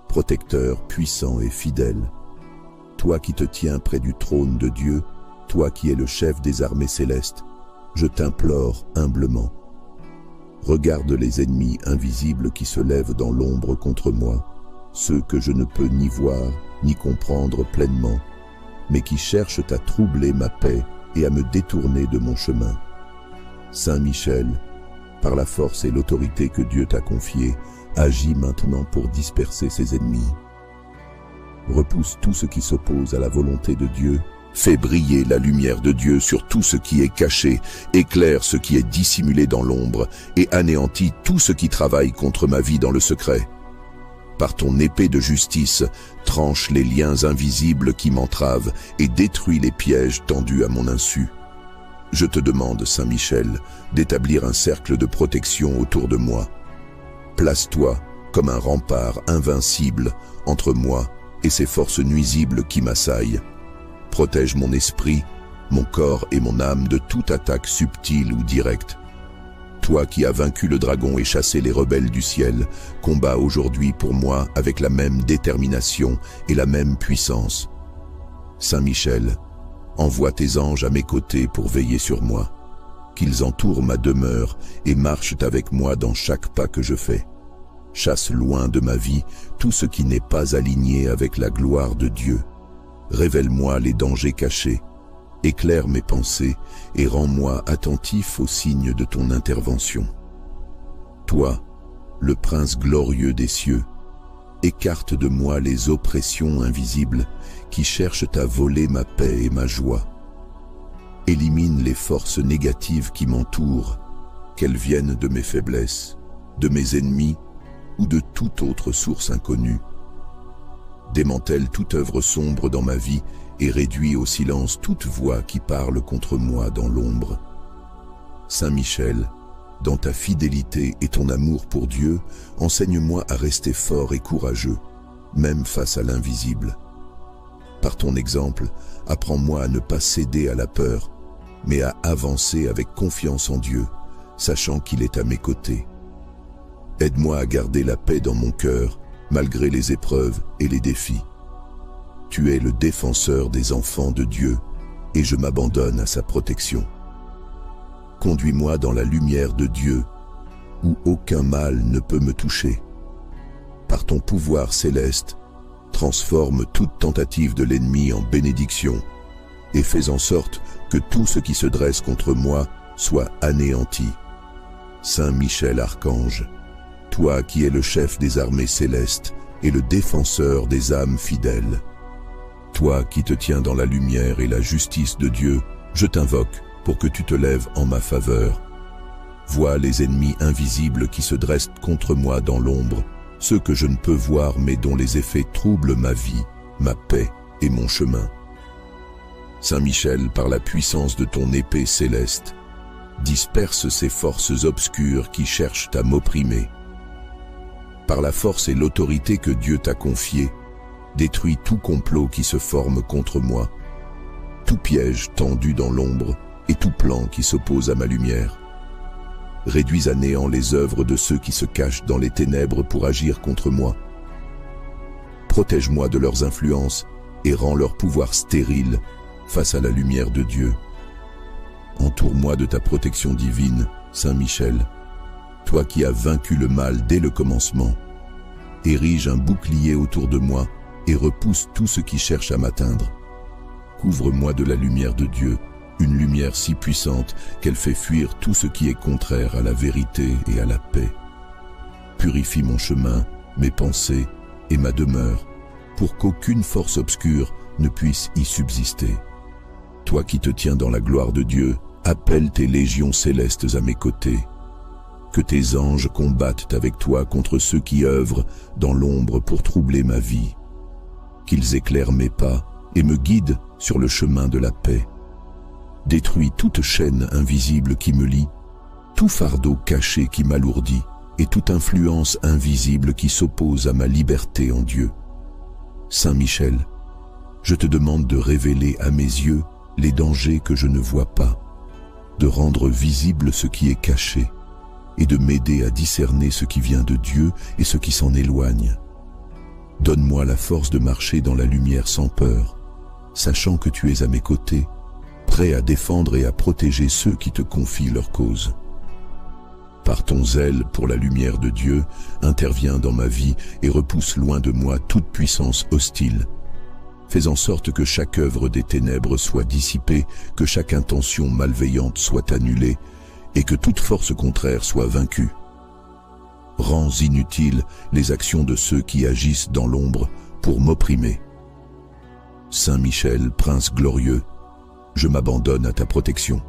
protecteur puissant et fidèle, toi qui te tiens près du trône de Dieu, toi qui es le chef des armées célestes, je t'implore humblement. Regarde les ennemis invisibles qui se lèvent dans l'ombre contre moi, ceux que je ne peux ni voir ni comprendre pleinement, mais qui cherchent à troubler ma paix et à me détourner de mon chemin. Saint Michel, par la force et l'autorité que Dieu t'a confiée, agis maintenant pour disperser ses ennemis. Repousse tout ce qui s'oppose à la volonté de Dieu. Fais briller la lumière de Dieu sur tout ce qui est caché, éclaire ce qui est dissimulé dans l'ombre et anéantis tout ce qui travaille contre ma vie dans le secret. Par ton épée de justice, tranche les liens invisibles qui m'entravent et détruis les pièges tendus à mon insu. Je te demande, Saint Michel, d'établir un cercle de protection autour de moi. Place-toi comme un rempart invincible entre moi et ces forces nuisibles qui m'assaillent. Protège mon esprit, mon corps et mon âme de toute attaque subtile ou directe. Toi qui as vaincu le dragon et chassé les rebelles du ciel, combats aujourd'hui pour moi avec la même détermination et la même puissance. Saint Michel, envoie tes anges à mes côtés pour veiller sur moi, qu'ils entourent ma demeure et marchent avec moi dans chaque pas que je fais. Chasse loin de ma vie tout ce qui n'est pas aligné avec la gloire de Dieu. Révèle-moi les dangers cachés, éclaire mes pensées et rends-moi attentif aux signes de ton intervention. Toi, le prince glorieux des cieux, écarte de moi les oppressions invisibles qui cherchent à voler ma paix et ma joie. Élimine les forces négatives qui m'entourent, qu'elles viennent de mes faiblesses, de mes ennemis ou de toute autre source inconnue. Démantèle toute œuvre sombre dans ma vie et réduis au silence toute voix qui parle contre moi dans l'ombre. Saint Michel, dans ta fidélité et ton amour pour Dieu, enseigne-moi à rester fort et courageux, même face à l'invisible. Par ton exemple, apprends-moi à ne pas céder à la peur, mais à avancer avec confiance en Dieu, sachant qu'il est à mes côtés. Aide-moi à garder la paix dans mon cœur, malgré les épreuves et les défis. Tu es le défenseur des enfants de Dieu, et je m'abandonne à sa protection. Conduis-moi dans la lumière de Dieu, où aucun mal ne peut me toucher. Par ton pouvoir céleste, transforme toute tentative de l'ennemi en bénédiction, et fais en sorte que tout ce qui se dresse contre moi soit anéanti. Saint Michel Archange, toi qui es le chef des armées célestes et le défenseur des âmes fidèles, toi qui te tiens dans la lumière et la justice de Dieu, je t'invoque pour que tu te lèves en ma faveur. Vois les ennemis invisibles qui se dressent contre moi dans l'ombre, ceux que je ne peux voir mais dont les effets troublent ma vie, ma paix et mon chemin. Saint Michel, par la puissance de ton épée céleste, disperse ces forces obscures qui cherchent à m'opprimer. Par la force et l'autorité que Dieu t'a confiée, détruis tout complot qui se forme contre moi, tout piège tendu dans l'ombre et tout plan qui s'oppose à ma lumière. Réduis à néant les œuvres de ceux qui se cachent dans les ténèbres pour agir contre moi. Protège-moi de leurs influences et rends leur pouvoir stérile face à la lumière de Dieu. Entoure-moi de ta protection divine, Saint Michel, toi qui as vaincu le mal dès le commencement. Érige un bouclier autour de moi et repousse tout ce qui cherche à m'atteindre. Couvre-moi de la lumière de Dieu, une lumière si puissante qu'elle fait fuir tout ce qui est contraire à la vérité et à la paix. Purifie mon chemin, mes pensées et ma demeure, pour qu'aucune force obscure ne puisse y subsister. Toi qui te tiens dans la gloire de Dieu, appelle tes légions célestes à mes côtés. Que tes anges combattent avec toi contre ceux qui œuvrent dans l'ombre pour troubler ma vie. Qu'ils éclairent mes pas et me guident sur le chemin de la paix. Détruis toute chaîne invisible qui me lie, tout fardeau caché qui m'alourdit et toute influence invisible qui s'oppose à ma liberté en Dieu. Saint Michel, je te demande de révéler à mes yeux les dangers que je ne vois pas, de rendre visible ce qui est caché et de m'aider à discerner ce qui vient de Dieu et ce qui s'en éloigne. Donne-moi la force de marcher dans la lumière sans peur, sachant que tu es à mes côtés, prêt à défendre et à protéger ceux qui te confient leur cause. Par ton zèle pour la lumière de Dieu, interviens dans ma vie et repousse loin de moi toute puissance hostile. Fais en sorte que chaque œuvre des ténèbres soit dissipée, que chaque intention malveillante soit annulée et que toute force contraire soit vaincue. Rends inutiles les actions de ceux qui agissent dans l'ombre pour m'opprimer. Saint Michel, prince glorieux, je m'abandonne à ta protection.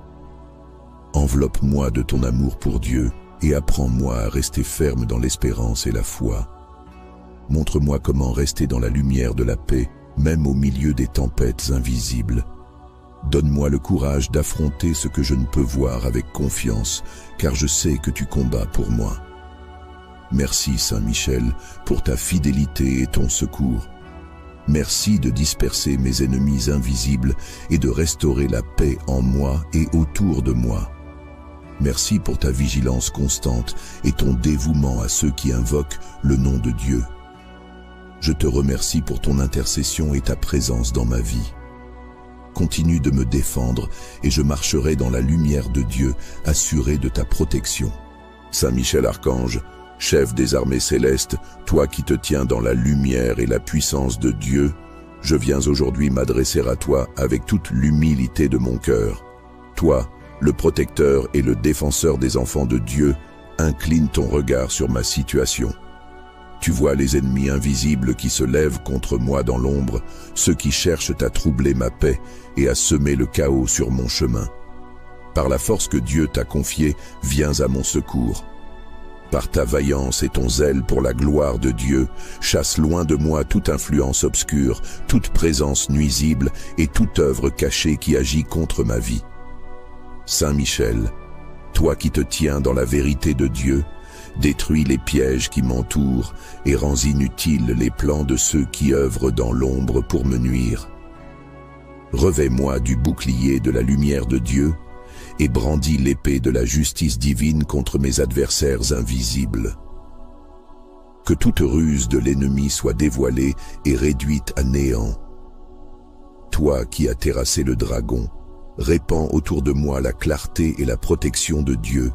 Enveloppe-moi de ton amour pour Dieu et apprends-moi à rester ferme dans l'espérance et la foi. Montre-moi comment rester dans la lumière de la paix, même au milieu des tempêtes invisibles. Donne-moi le courage d'affronter ce que je ne peux voir avec confiance, car je sais que tu combats pour moi. Merci Saint Michel pour ta fidélité et ton secours. Merci de disperser mes ennemis invisibles et de restaurer la paix en moi et autour de moi. Merci pour ta vigilance constante et ton dévouement à ceux qui invoquent le nom de Dieu. Je te remercie pour ton intercession et ta présence dans ma vie. Continue de me défendre et je marcherai dans la lumière de Dieu, assuré de ta protection. Saint Michel Archange, chef des armées célestes, toi qui te tiens dans la lumière et la puissance de Dieu, je viens aujourd'hui m'adresser à toi avec toute l'humilité de mon cœur. Toi, le protecteur et le défenseur des enfants de Dieu, incline ton regard sur ma situation. Tu vois les ennemis invisibles qui se lèvent contre moi dans l'ombre, ceux qui cherchent à troubler ma paix et à semer le chaos sur mon chemin. Par la force que Dieu t'a confiée, viens à mon secours. Par ta vaillance et ton zèle pour la gloire de Dieu, chasse loin de moi toute influence obscure, toute présence nuisible et toute œuvre cachée qui agit contre ma vie. Saint Michel, toi qui te tiens dans la vérité de Dieu, détruis les pièges qui m'entourent et rends inutiles les plans de ceux qui œuvrent dans l'ombre pour me nuire. Revêt-moi du bouclier de la lumière de Dieu et brandis l'épée de la justice divine contre mes adversaires invisibles. Que toute ruse de l'ennemi soit dévoilée et réduite à néant. Toi qui as terrassé le dragon, répands autour de moi la clarté et la protection de Dieu,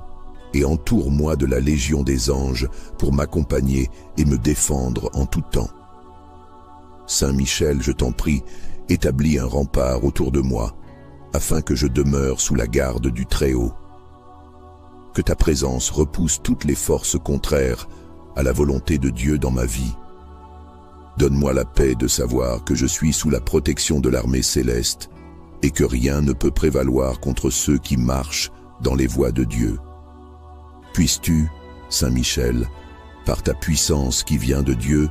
et entoure-moi de la légion des anges pour m'accompagner et me défendre en tout temps. Saint Michel, je t'en prie, établis un rempart autour de moi, afin que je demeure sous la garde du Très-Haut. Que ta présence repousse toutes les forces contraires à la volonté de Dieu dans ma vie. Donne-moi la paix de savoir que je suis sous la protection de l'armée céleste et que rien ne peut prévaloir contre ceux qui marchent dans les voies de Dieu. Puisses-tu, Saint Michel, par ta puissance qui vient de Dieu,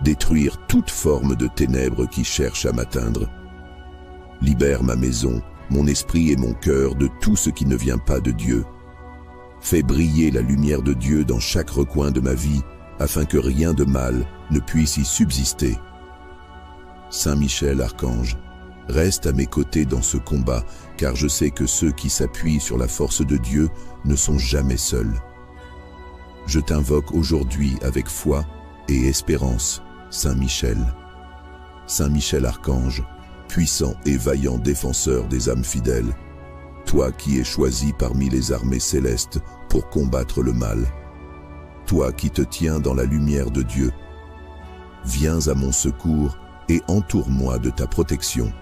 détruire toute forme de ténèbres qui cherche à m'atteindre. Libère ma maison, mon esprit et mon cœur de tout ce qui ne vient pas de Dieu. Fais briller la lumière de Dieu dans chaque recoin de ma vie, afin que rien de mal ne puisse y subsister. Saint Michel Archange, reste à mes côtés dans ce combat, car je sais que ceux qui s'appuient sur la force de Dieu ne sont jamais seuls. Je t'invoque aujourd'hui avec foi et espérance, Saint Michel. Saint Michel Archange, puissant et vaillant défenseur des âmes fidèles, toi qui es choisi parmi les armées célestes pour combattre le mal, toi qui te tiens dans la lumière de Dieu, viens à mon secours et entoure-moi de ta protection.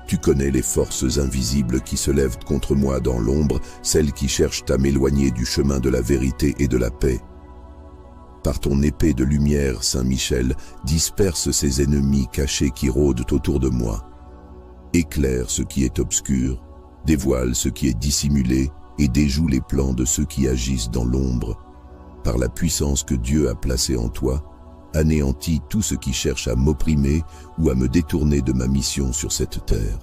Tu connais les forces invisibles qui se lèvent contre moi dans l'ombre, celles qui cherchent à m'éloigner du chemin de la vérité et de la paix. Par ton épée de lumière, Saint Michel, disperse ces ennemis cachés qui rôdent autour de moi. Éclaire ce qui est obscur, dévoile ce qui est dissimulé et déjoue les plans de ceux qui agissent dans l'ombre. Par la puissance que Dieu a placée en toi, anéantis tout ce qui cherche à m'opprimer ou à me détourner de ma mission sur cette terre.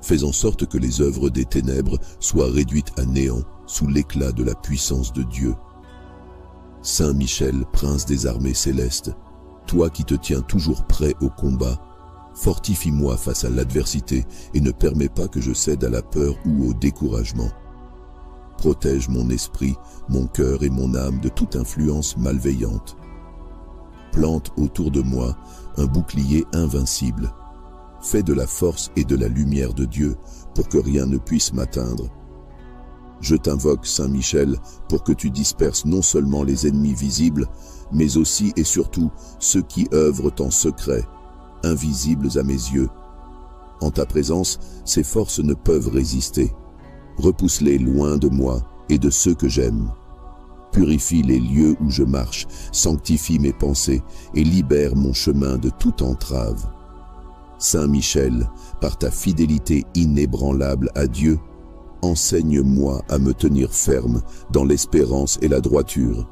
Fais en sorte que les œuvres des ténèbres soient réduites à néant sous l'éclat de la puissance de Dieu. Saint Michel, prince des armées célestes, toi qui te tiens toujours prêt au combat, fortifie-moi face à l'adversité et ne permets pas que je cède à la peur ou au découragement. Protège mon esprit, mon cœur et mon âme de toute influence malveillante. Plante autour de moi un bouclier invincible. Fais de la force et de la lumière de Dieu pour que rien ne puisse m'atteindre. Je t'invoque, Saint Michel, pour que tu disperses non seulement les ennemis visibles, mais aussi et surtout ceux qui œuvrent en secret, invisibles à mes yeux. En ta présence, ces forces ne peuvent résister. Repousse-les loin de moi et de ceux que j'aime. Purifie les lieux où je marche, sanctifie mes pensées et libère mon chemin de toute entrave. Saint Michel, par ta fidélité inébranlable à Dieu, enseigne-moi à me tenir ferme dans l'espérance et la droiture.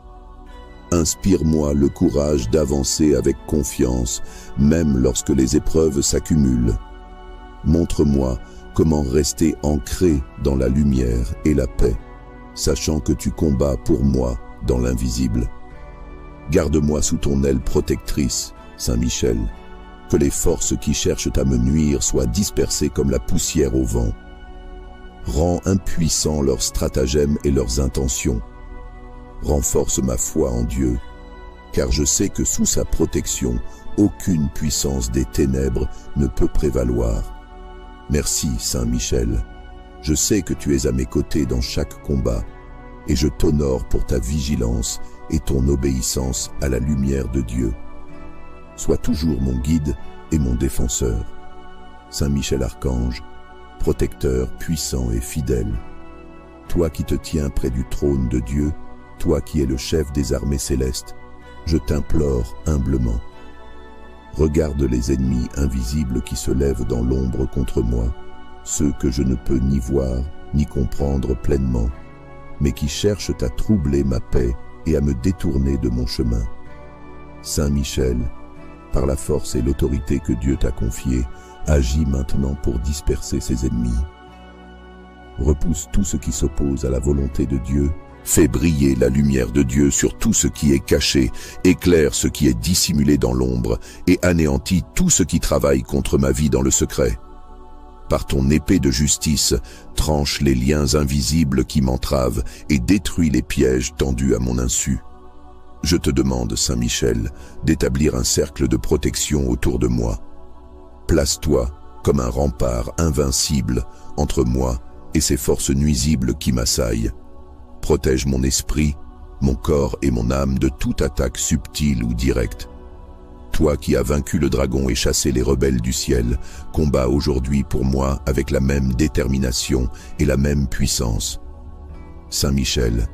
Inspire-moi le courage d'avancer avec confiance, même lorsque les épreuves s'accumulent. Montre-moi comment rester ancré dans la lumière et la paix, sachant que tu combats pour moi dans l'invisible. Garde-moi sous ton aile protectrice, Saint Michel, que les forces qui cherchent à me nuire soient dispersées comme la poussière au vent. Rends impuissants leurs stratagèmes et leurs intentions. Renforce ma foi en Dieu, car je sais que sous sa protection, aucune puissance des ténèbres ne peut prévaloir. Merci, Saint Michel. Je sais que tu es à mes côtés dans chaque combat, et je t'honore pour ta vigilance et ton obéissance à la lumière de Dieu. Sois toujours mon guide et mon défenseur. Saint Michel Archange, protecteur puissant et fidèle. Toi qui te tiens près du trône de Dieu, toi qui es le chef des armées célestes, je t'implore humblement. Regarde les ennemis invisibles qui se lèvent dans l'ombre contre moi, ceux que je ne peux ni voir ni comprendre pleinement, mais qui cherchent à troubler ma paix et à me détourner de mon chemin. Saint Michel, par la force et l'autorité que Dieu t'a confiée, agis maintenant pour disperser ses ennemis. Repousse tout ce qui s'oppose à la volonté de Dieu. Fais briller la lumière de Dieu sur tout ce qui est caché, éclaire ce qui est dissimulé dans l'ombre et anéantis tout ce qui travaille contre ma vie dans le secret. Par ton épée de justice, tranche les liens invisibles qui m'entravent et détruis les pièges tendus à mon insu. Je te demande, Saint Michel, d'établir un cercle de protection autour de moi. Place-toi comme un rempart invincible entre moi et ces forces nuisibles qui m'assaillent. Protège mon esprit, mon corps et mon âme de toute attaque subtile ou directe. Toi qui as vaincu le dragon et chassé les rebelles du ciel, combats aujourd'hui pour moi avec la même détermination et la même puissance. Saint Michel,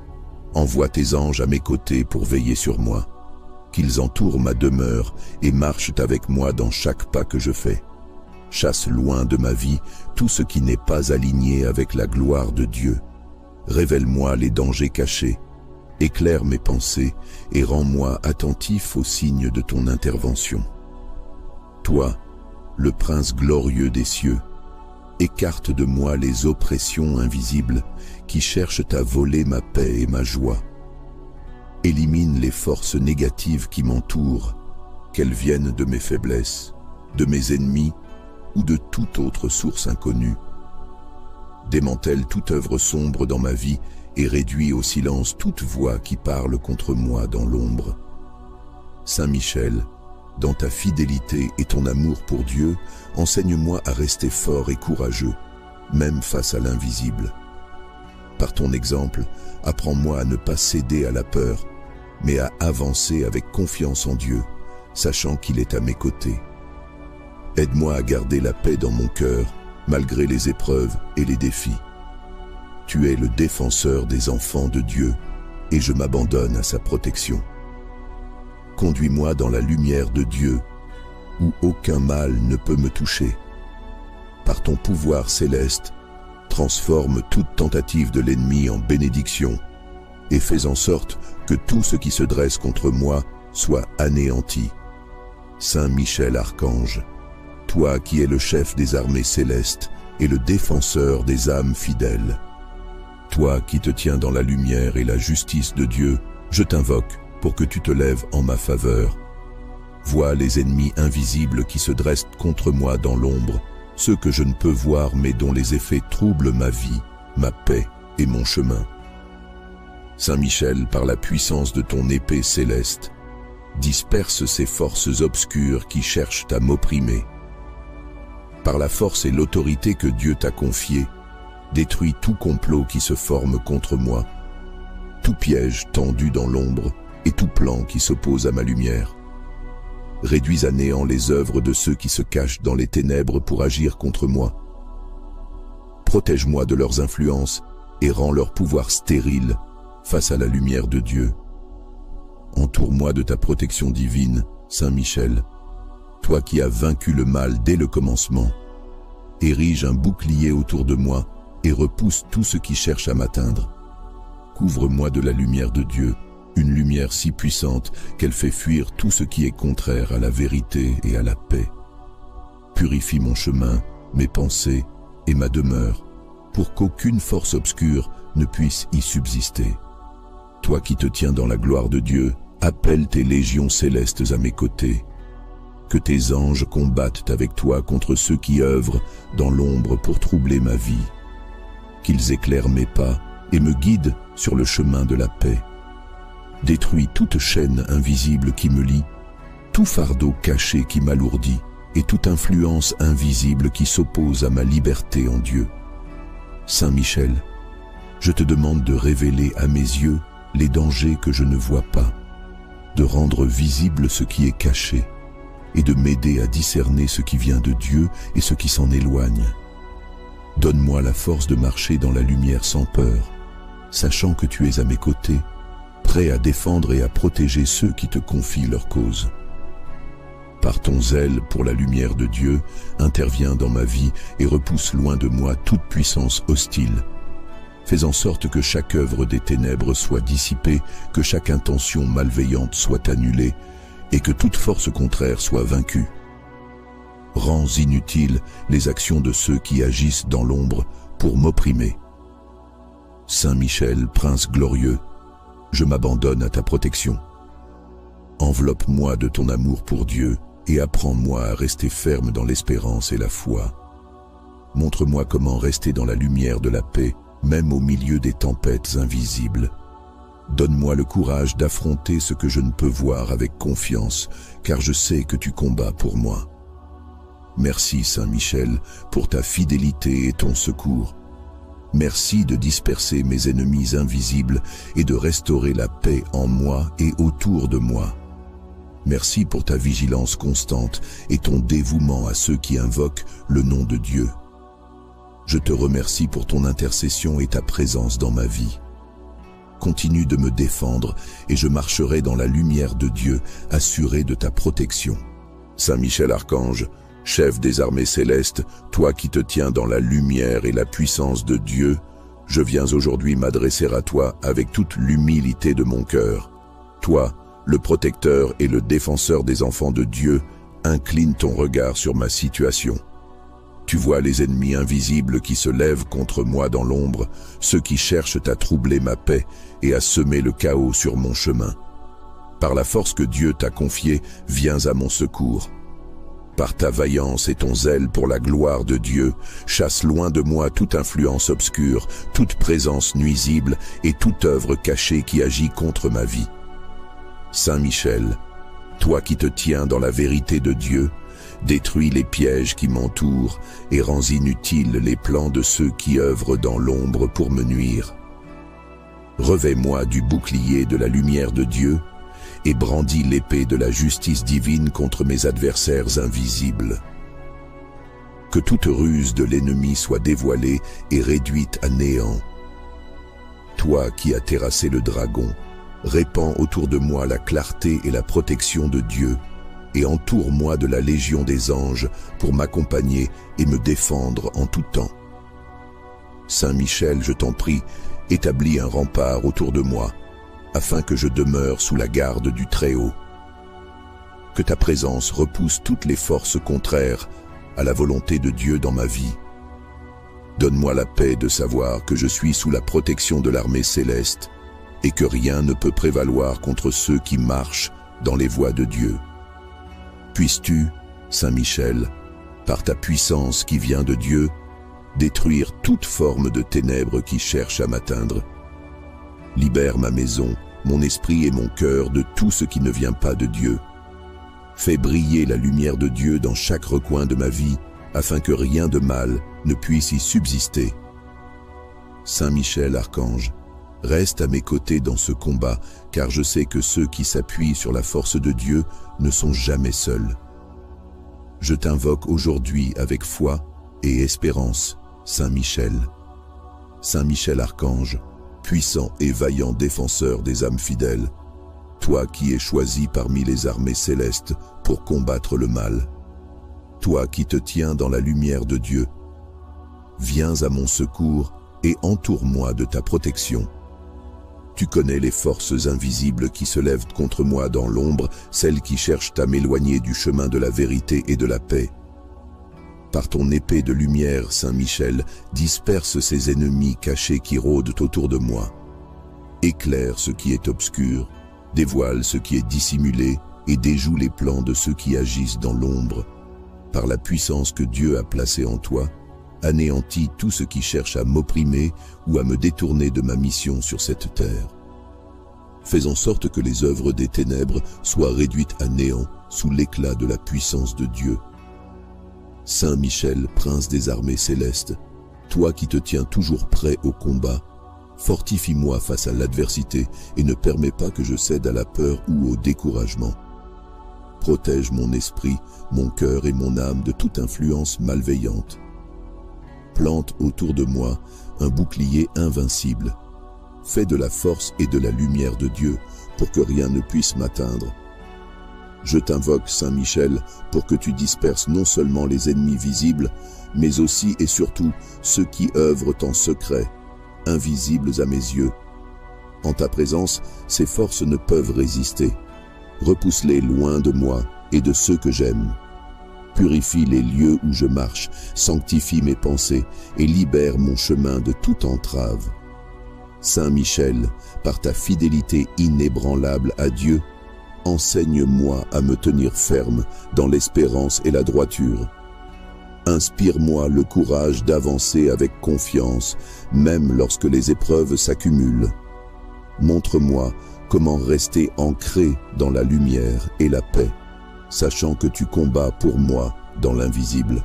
envoie tes anges à mes côtés pour veiller sur moi, qu'ils entourent ma demeure et marchent avec moi dans chaque pas que je fais. Chasse loin de ma vie tout ce qui n'est pas aligné avec la gloire de Dieu. Révèle-moi les dangers cachés, éclaire mes pensées et rends-moi attentif aux signes de ton intervention. Toi, le prince glorieux des cieux, écarte de moi les oppressions invisibles qui cherchent à voler ma paix et ma joie. Élimine les forces négatives qui m'entourent, qu'elles viennent de mes faiblesses, de mes ennemis ou de toute autre source inconnue. Démantèle toute œuvre sombre dans ma vie et réduis au silence toute voix qui parle contre moi dans l'ombre. Saint Michel, dans ta fidélité et ton amour pour Dieu, enseigne-moi à rester fort et courageux, même face à l'invisible. Par ton exemple, apprends-moi à ne pas céder à la peur, mais à avancer avec confiance en Dieu, sachant qu'il est à mes côtés. Aide-moi à garder la paix dans mon cœur, malgré les épreuves et les défis. Tu es le défenseur des enfants de Dieu, et je m'abandonne à sa protection. Conduis-moi dans la lumière de Dieu, où aucun mal ne peut me toucher. Par ton pouvoir céleste, transforme toute tentative de l'ennemi en bénédiction, et fais en sorte que tout ce qui se dresse contre moi soit anéanti. Saint Michel Archange, toi qui es le chef des armées célestes et le défenseur des âmes fidèles, toi qui te tiens dans la lumière et la justice de Dieu, je t'invoque pour que tu te lèves en ma faveur. Vois les ennemis invisibles qui se dressent contre moi dans l'ombre, ceux que je ne peux voir mais dont les effets troublent ma vie, ma paix et mon chemin. Saint Michel, par la puissance de ton épée céleste, disperse ces forces obscures qui cherchent à m'opprimer. Par la force et l'autorité que Dieu t'a confiée, détruis tout complot qui se forme contre moi, tout piège tendu dans l'ombre et tout plan qui s'oppose à ma lumière. Réduis à néant les œuvres de ceux qui se cachent dans les ténèbres pour agir contre moi. Protège-moi de leurs influences et rends leur pouvoir stérile face à la lumière de Dieu. Entoure-moi de ta protection divine, Saint Michel, toi qui as vaincu le mal dès le commencement. Érige un bouclier autour de moi et repousse tout ce qui cherche à m'atteindre. Couvre-moi de la lumière de Dieu, une lumière si puissante qu'elle fait fuir tout ce qui est contraire à la vérité et à la paix. Purifie mon chemin, mes pensées et ma demeure, pour qu'aucune force obscure ne puisse y subsister. Toi qui te tiens dans la gloire de Dieu, appelle tes légions célestes à mes côtés. Que tes anges combattent avec toi contre ceux qui œuvrent dans l'ombre pour troubler ma vie. Qu'ils éclairent mes pas et me guident sur le chemin de la paix. Détruis toute chaîne invisible qui me lie, tout fardeau caché qui m'alourdit et toute influence invisible qui s'oppose à ma liberté en Dieu. Saint Michel, je te demande de révéler à mes yeux les dangers que je ne vois pas, de rendre visible ce qui est caché et de m'aider à discerner ce qui vient de Dieu et ce qui s'en éloigne. Donne-moi la force de marcher dans la lumière sans peur, sachant que tu es à mes côtés, prêt à défendre et à protéger ceux qui te confient leur cause. Par ton zèle pour la lumière de Dieu, interviens dans ma vie et repousse loin de moi toute puissance hostile. Fais en sorte que chaque œuvre des ténèbres soit dissipée, que chaque intention malveillante soit annulée et que toute force contraire soit vaincue. Rends inutiles les actions de ceux qui agissent dans l'ombre pour m'opprimer. Saint Michel, prince glorieux, je m'abandonne à ta protection. Enveloppe-moi de ton amour pour Dieu et apprends-moi à rester ferme dans l'espérance et la foi. Montre-moi comment rester dans la lumière de la paix, même au milieu des tempêtes invisibles. Donne-moi le courage d'affronter ce que je ne peux voir avec confiance, car je sais que tu combats pour moi. Merci Saint Michel pour ta fidélité et ton secours. Merci de disperser mes ennemis invisibles et de restaurer la paix en moi et autour de moi. Merci pour ta vigilance constante et ton dévouement à ceux qui invoquent le nom de Dieu. Je te remercie pour ton intercession et ta présence dans ma vie. Continue de me défendre et je marcherai dans la lumière de Dieu, assuré de ta protection. Saint Michel Archange, chef des armées célestes, toi qui te tiens dans la lumière et la puissance de Dieu, je viens aujourd'hui m'adresser à toi avec toute l'humilité de mon cœur. Toi, le protecteur et le défenseur des enfants de Dieu, incline ton regard sur ma situation. Tu vois les ennemis invisibles qui se lèvent contre moi dans l'ombre, ceux qui cherchent à troubler ma paix et à semer le chaos sur mon chemin. Par la force que Dieu t'a confiée, viens à mon secours. Par ta vaillance et ton zèle pour la gloire de Dieu, chasse loin de moi toute influence obscure, toute présence nuisible et toute œuvre cachée qui agit contre ma vie. Saint Michel, toi qui te tiens dans la vérité de Dieu, détruis les pièges qui m'entourent et rends inutiles les plans de ceux qui œuvrent dans l'ombre pour me nuire. Revêt-moi du bouclier de la lumière de Dieu et brandis l'épée de la justice divine contre mes adversaires invisibles. Que toute ruse de l'ennemi soit dévoilée et réduite à néant. Toi qui as terrassé le dragon, répands autour de moi la clarté et la protection de Dieu, et entoure-moi de la légion des anges pour m'accompagner et me défendre en tout temps. Saint Michel, je t'en prie, établis un rempart autour de moi, afin que je demeure sous la garde du Très-Haut. Que ta présence repousse toutes les forces contraires à la volonté de Dieu dans ma vie. Donne-moi la paix de savoir que je suis sous la protection de l'armée céleste et que rien ne peut prévaloir contre ceux qui marchent dans les voies de Dieu. Puisses-tu, Saint Michel, par ta puissance qui vient de Dieu, détruire toute forme de ténèbres qui cherche à m'atteindre. Libère ma maison, mon esprit et mon cœur de tout ce qui ne vient pas de Dieu. Fais briller la lumière de Dieu dans chaque recoin de ma vie, afin que rien de mal ne puisse y subsister. Saint Michel, archange, reste à mes côtés dans ce combat, car je sais que ceux qui s'appuient sur la force de Dieu ne sont jamais seuls. Je t'invoque aujourd'hui avec foi et espérance, Saint Michel. Saint Michel, archange, puissant et vaillant défenseur des âmes fidèles, toi qui es choisi parmi les armées célestes pour combattre le mal, toi qui te tiens dans la lumière de Dieu, viens à mon secours et entoure-moi de ta protection. Tu connais les forces invisibles qui se lèvent contre moi dans l'ombre, celles qui cherchent à m'éloigner du chemin de la vérité et de la paix. Par ton épée de lumière, Saint Michel, disperse ces ennemis cachés qui rôdent autour de moi. Éclaire ce qui est obscur, dévoile ce qui est dissimulé et déjoue les plans de ceux qui agissent dans l'ombre. Par la puissance que Dieu a placée en toi, anéantis tout ce qui cherche à m'opprimer ou à me détourner de ma mission sur cette terre. Fais en sorte que les œuvres des ténèbres soient réduites à néant sous l'éclat de la puissance de Dieu. Saint Michel, prince des armées célestes, toi qui te tiens toujours prêt au combat, fortifie-moi face à l'adversité et ne permets pas que je cède à la peur ou au découragement. Protège mon esprit, mon cœur et mon âme de toute influence malveillante. Plante autour de moi un bouclier invincible. Fais de la force et de la lumière de Dieu pour que rien ne puisse m'atteindre. Je t'invoque, Saint Michel, pour que tu disperses non seulement les ennemis visibles, mais aussi et surtout ceux qui œuvrent en secret, invisibles à mes yeux. En ta présence, ces forces ne peuvent résister. Repousse-les loin de moi et de ceux que j'aime. Purifie les lieux où je marche, sanctifie mes pensées et libère mon chemin de toute entrave. Saint Michel, par ta fidélité inébranlable à Dieu, enseigne-moi à me tenir ferme dans l'espérance et la droiture. Inspire-moi le courage d'avancer avec confiance, même lorsque les épreuves s'accumulent. Montre-moi comment rester ancré dans la lumière et la paix, sachant que tu combats pour moi dans l'invisible.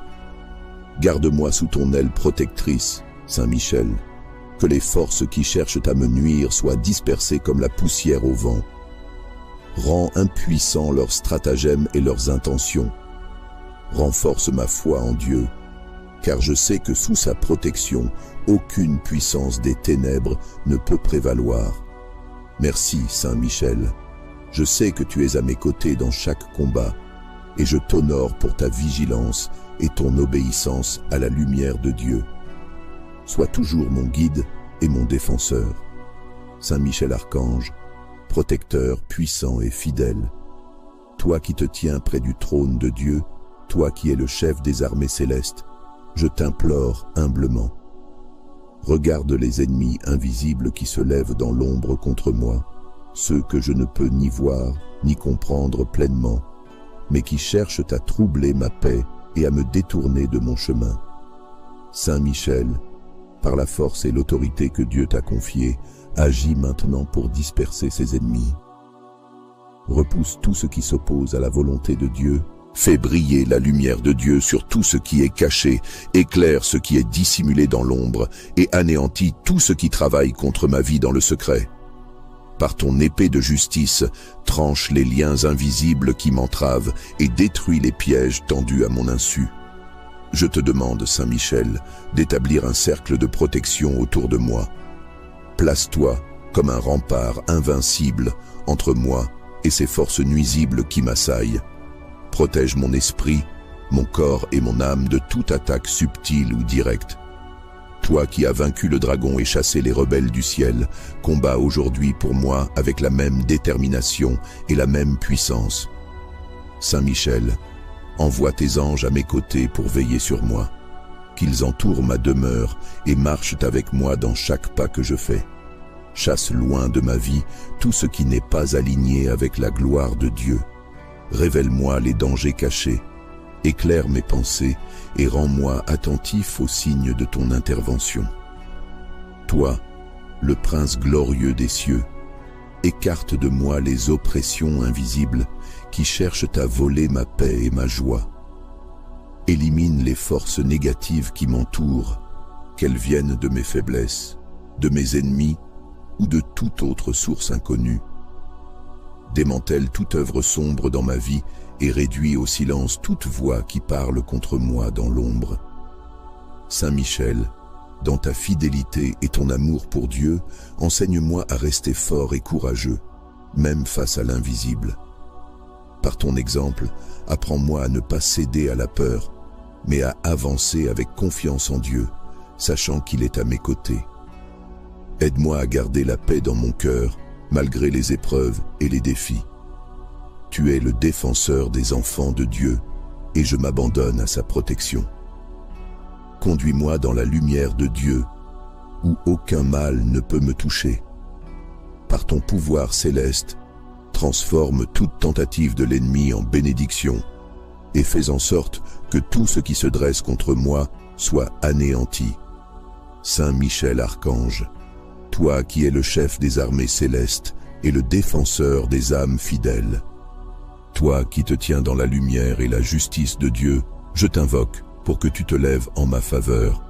Garde-moi sous ton aile protectrice, Saint Michel, que les forces qui cherchent à me nuire soient dispersées comme la poussière au vent. Rends impuissants leurs stratagèmes et leurs intentions. Renforce ma foi en Dieu, car je sais que sous sa protection, aucune puissance des ténèbres ne peut prévaloir. Merci, Saint Michel. Je sais que tu es à mes côtés dans chaque combat, et je t'honore pour ta vigilance et ton obéissance à la lumière de Dieu. Sois toujours mon guide et mon défenseur. Saint Michel Archange, protecteur puissant et fidèle, toi qui te tiens près du trône de Dieu, toi qui es le chef des armées célestes, je t'implore humblement. Regarde les ennemis invisibles qui se lèvent dans l'ombre contre moi, ceux que je ne peux ni voir ni comprendre pleinement, mais qui cherchent à troubler ma paix et à me détourner de mon chemin. Saint Michel, par la force et l'autorité que Dieu t'a confiée, agis maintenant pour disperser ses ennemis. Repousse tout ce qui s'oppose à la volonté de Dieu. Fais briller la lumière de Dieu sur tout ce qui est caché, éclaire ce qui est dissimulé dans l'ombre et anéantis tout ce qui travaille contre ma vie dans le secret. Par ton épée de justice, tranche les liens invisibles qui m'entravent et détruis les pièges tendus à mon insu. Je te demande, Saint Michel, d'établir un cercle de protection autour de moi. Place-toi comme un rempart invincible entre moi et ces forces nuisibles qui m'assaillent. Protège mon esprit, mon corps et mon âme de toute attaque subtile ou directe. Toi qui as vaincu le dragon et chassé les rebelles du ciel, combats aujourd'hui pour moi avec la même détermination et la même puissance. Saint Michel, envoie tes anges à mes côtés pour veiller sur moi. Qu'ils entourent ma demeure et marchent avec moi dans chaque pas que je fais. Chasse loin de ma vie tout ce qui n'est pas aligné avec la gloire de Dieu. Révèle-moi les dangers cachés, éclaire mes pensées et rends-moi attentif aux signes de ton intervention. Toi, le prince glorieux des cieux, écarte de moi les oppressions invisibles qui cherchent à voler ma paix et ma joie. Élimine les forces négatives qui m'entourent, qu'elles viennent de mes faiblesses, de mes ennemis ou de toute autre source inconnue. Démantèle toute œuvre sombre dans ma vie et réduis au silence toute voix qui parle contre moi dans l'ombre. Saint Michel, dans ta fidélité et ton amour pour Dieu, enseigne-moi à rester fort et courageux, même face à l'invisible. Par ton exemple, apprends-moi à ne pas céder à la peur, mais à avancer avec confiance en Dieu, sachant qu'il est à mes côtés. Aide-moi à garder la paix dans mon cœur, malgré les épreuves et les défis. Tu es le défenseur des enfants de Dieu, et je m'abandonne à sa protection. Conduis-moi dans la lumière de Dieu, où aucun mal ne peut me toucher. Par ton pouvoir céleste, transforme toute tentative de l'ennemi en bénédiction, et fais en sorte que tout ce qui se dresse contre moi soit anéanti. Saint Michel Archange, toi qui es le chef des armées célestes et le défenseur des âmes fidèles, toi qui te tiens dans la lumière et la justice de Dieu, je t'invoque pour que tu te lèves en ma faveur.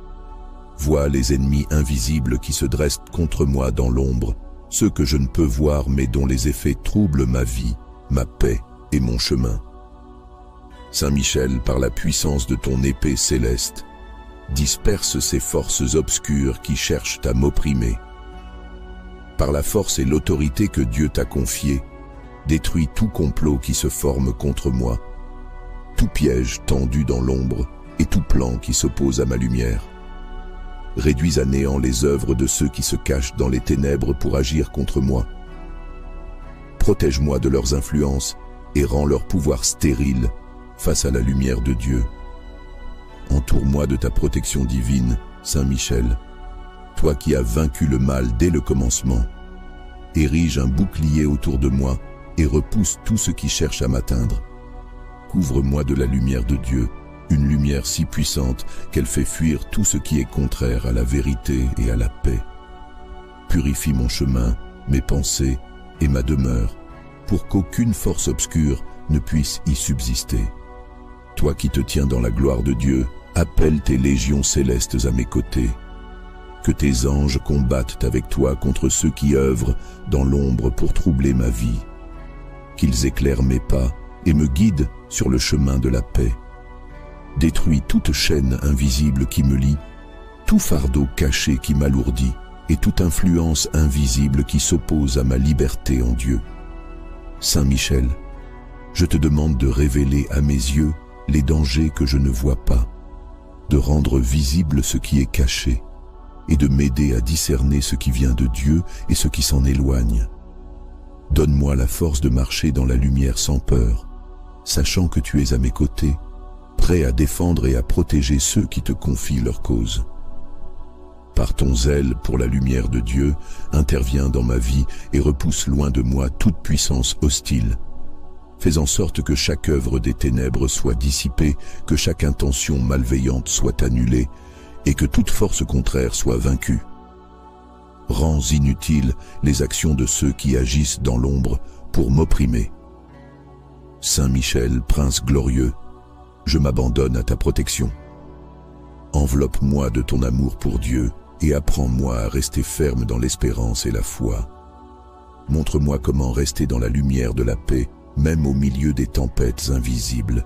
Vois les ennemis invisibles qui se dressent contre moi dans l'ombre, ceux que je ne peux voir mais dont les effets troublent ma vie, ma paix et mon chemin. Saint Michel, par la puissance de ton épée céleste, disperse ces forces obscures qui cherchent à m'opprimer. Par la force et l'autorité que Dieu t'a confiée, détruis tout complot qui se forme contre moi, tout piège tendu dans l'ombre et tout plan qui s'oppose à ma lumière. Réduis à néant les œuvres de ceux qui se cachent dans les ténèbres pour agir contre moi. Protège-moi de leurs influences et rends leur pouvoir stérile face à la lumière de Dieu. Entoure-moi de ta protection divine, Saint Michel, toi qui as vaincu le mal dès le commencement. Érige un bouclier autour de moi et repousse tout ce qui cherche à m'atteindre. Couvre-moi de la lumière de Dieu, une lumière si puissante qu'elle fait fuir tout ce qui est contraire à la vérité et à la paix. Purifie mon chemin, mes pensées et ma demeure, pour qu'aucune force obscure ne puisse y subsister. Toi qui te tiens dans la gloire de Dieu, appelle tes légions célestes à mes côtés. Que tes anges combattent avec toi contre ceux qui œuvrent dans l'ombre pour troubler ma vie. Qu'ils éclairent mes pas et me guident sur le chemin de la paix. Détruis toute chaîne invisible qui me lie, tout fardeau caché qui m'alourdit et toute influence invisible qui s'oppose à ma liberté en Dieu. Saint Michel, je te demande de révéler à mes yeux les dangers que je ne vois pas, de rendre visible ce qui est caché et de m'aider à discerner ce qui vient de Dieu et ce qui s'en éloigne. Donne-moi la force de marcher dans la lumière sans peur, sachant que tu es à mes côtés, prêt à défendre et à protéger ceux qui te confient leur cause. Par ton zèle pour la lumière de Dieu, interviens dans ma vie et repousse loin de moi toute puissance hostile. Fais en sorte que chaque œuvre des ténèbres soit dissipée, que chaque intention malveillante soit annulée et que toute force contraire soit vaincue. Rends inutiles les actions de ceux qui agissent dans l'ombre pour m'opprimer. Saint Michel, prince glorieux, je m'abandonne à ta protection. Enveloppe-moi de ton amour pour Dieu et apprends-moi à rester ferme dans l'espérance et la foi. Montre-moi comment rester dans la lumière de la paix, même au milieu des tempêtes invisibles.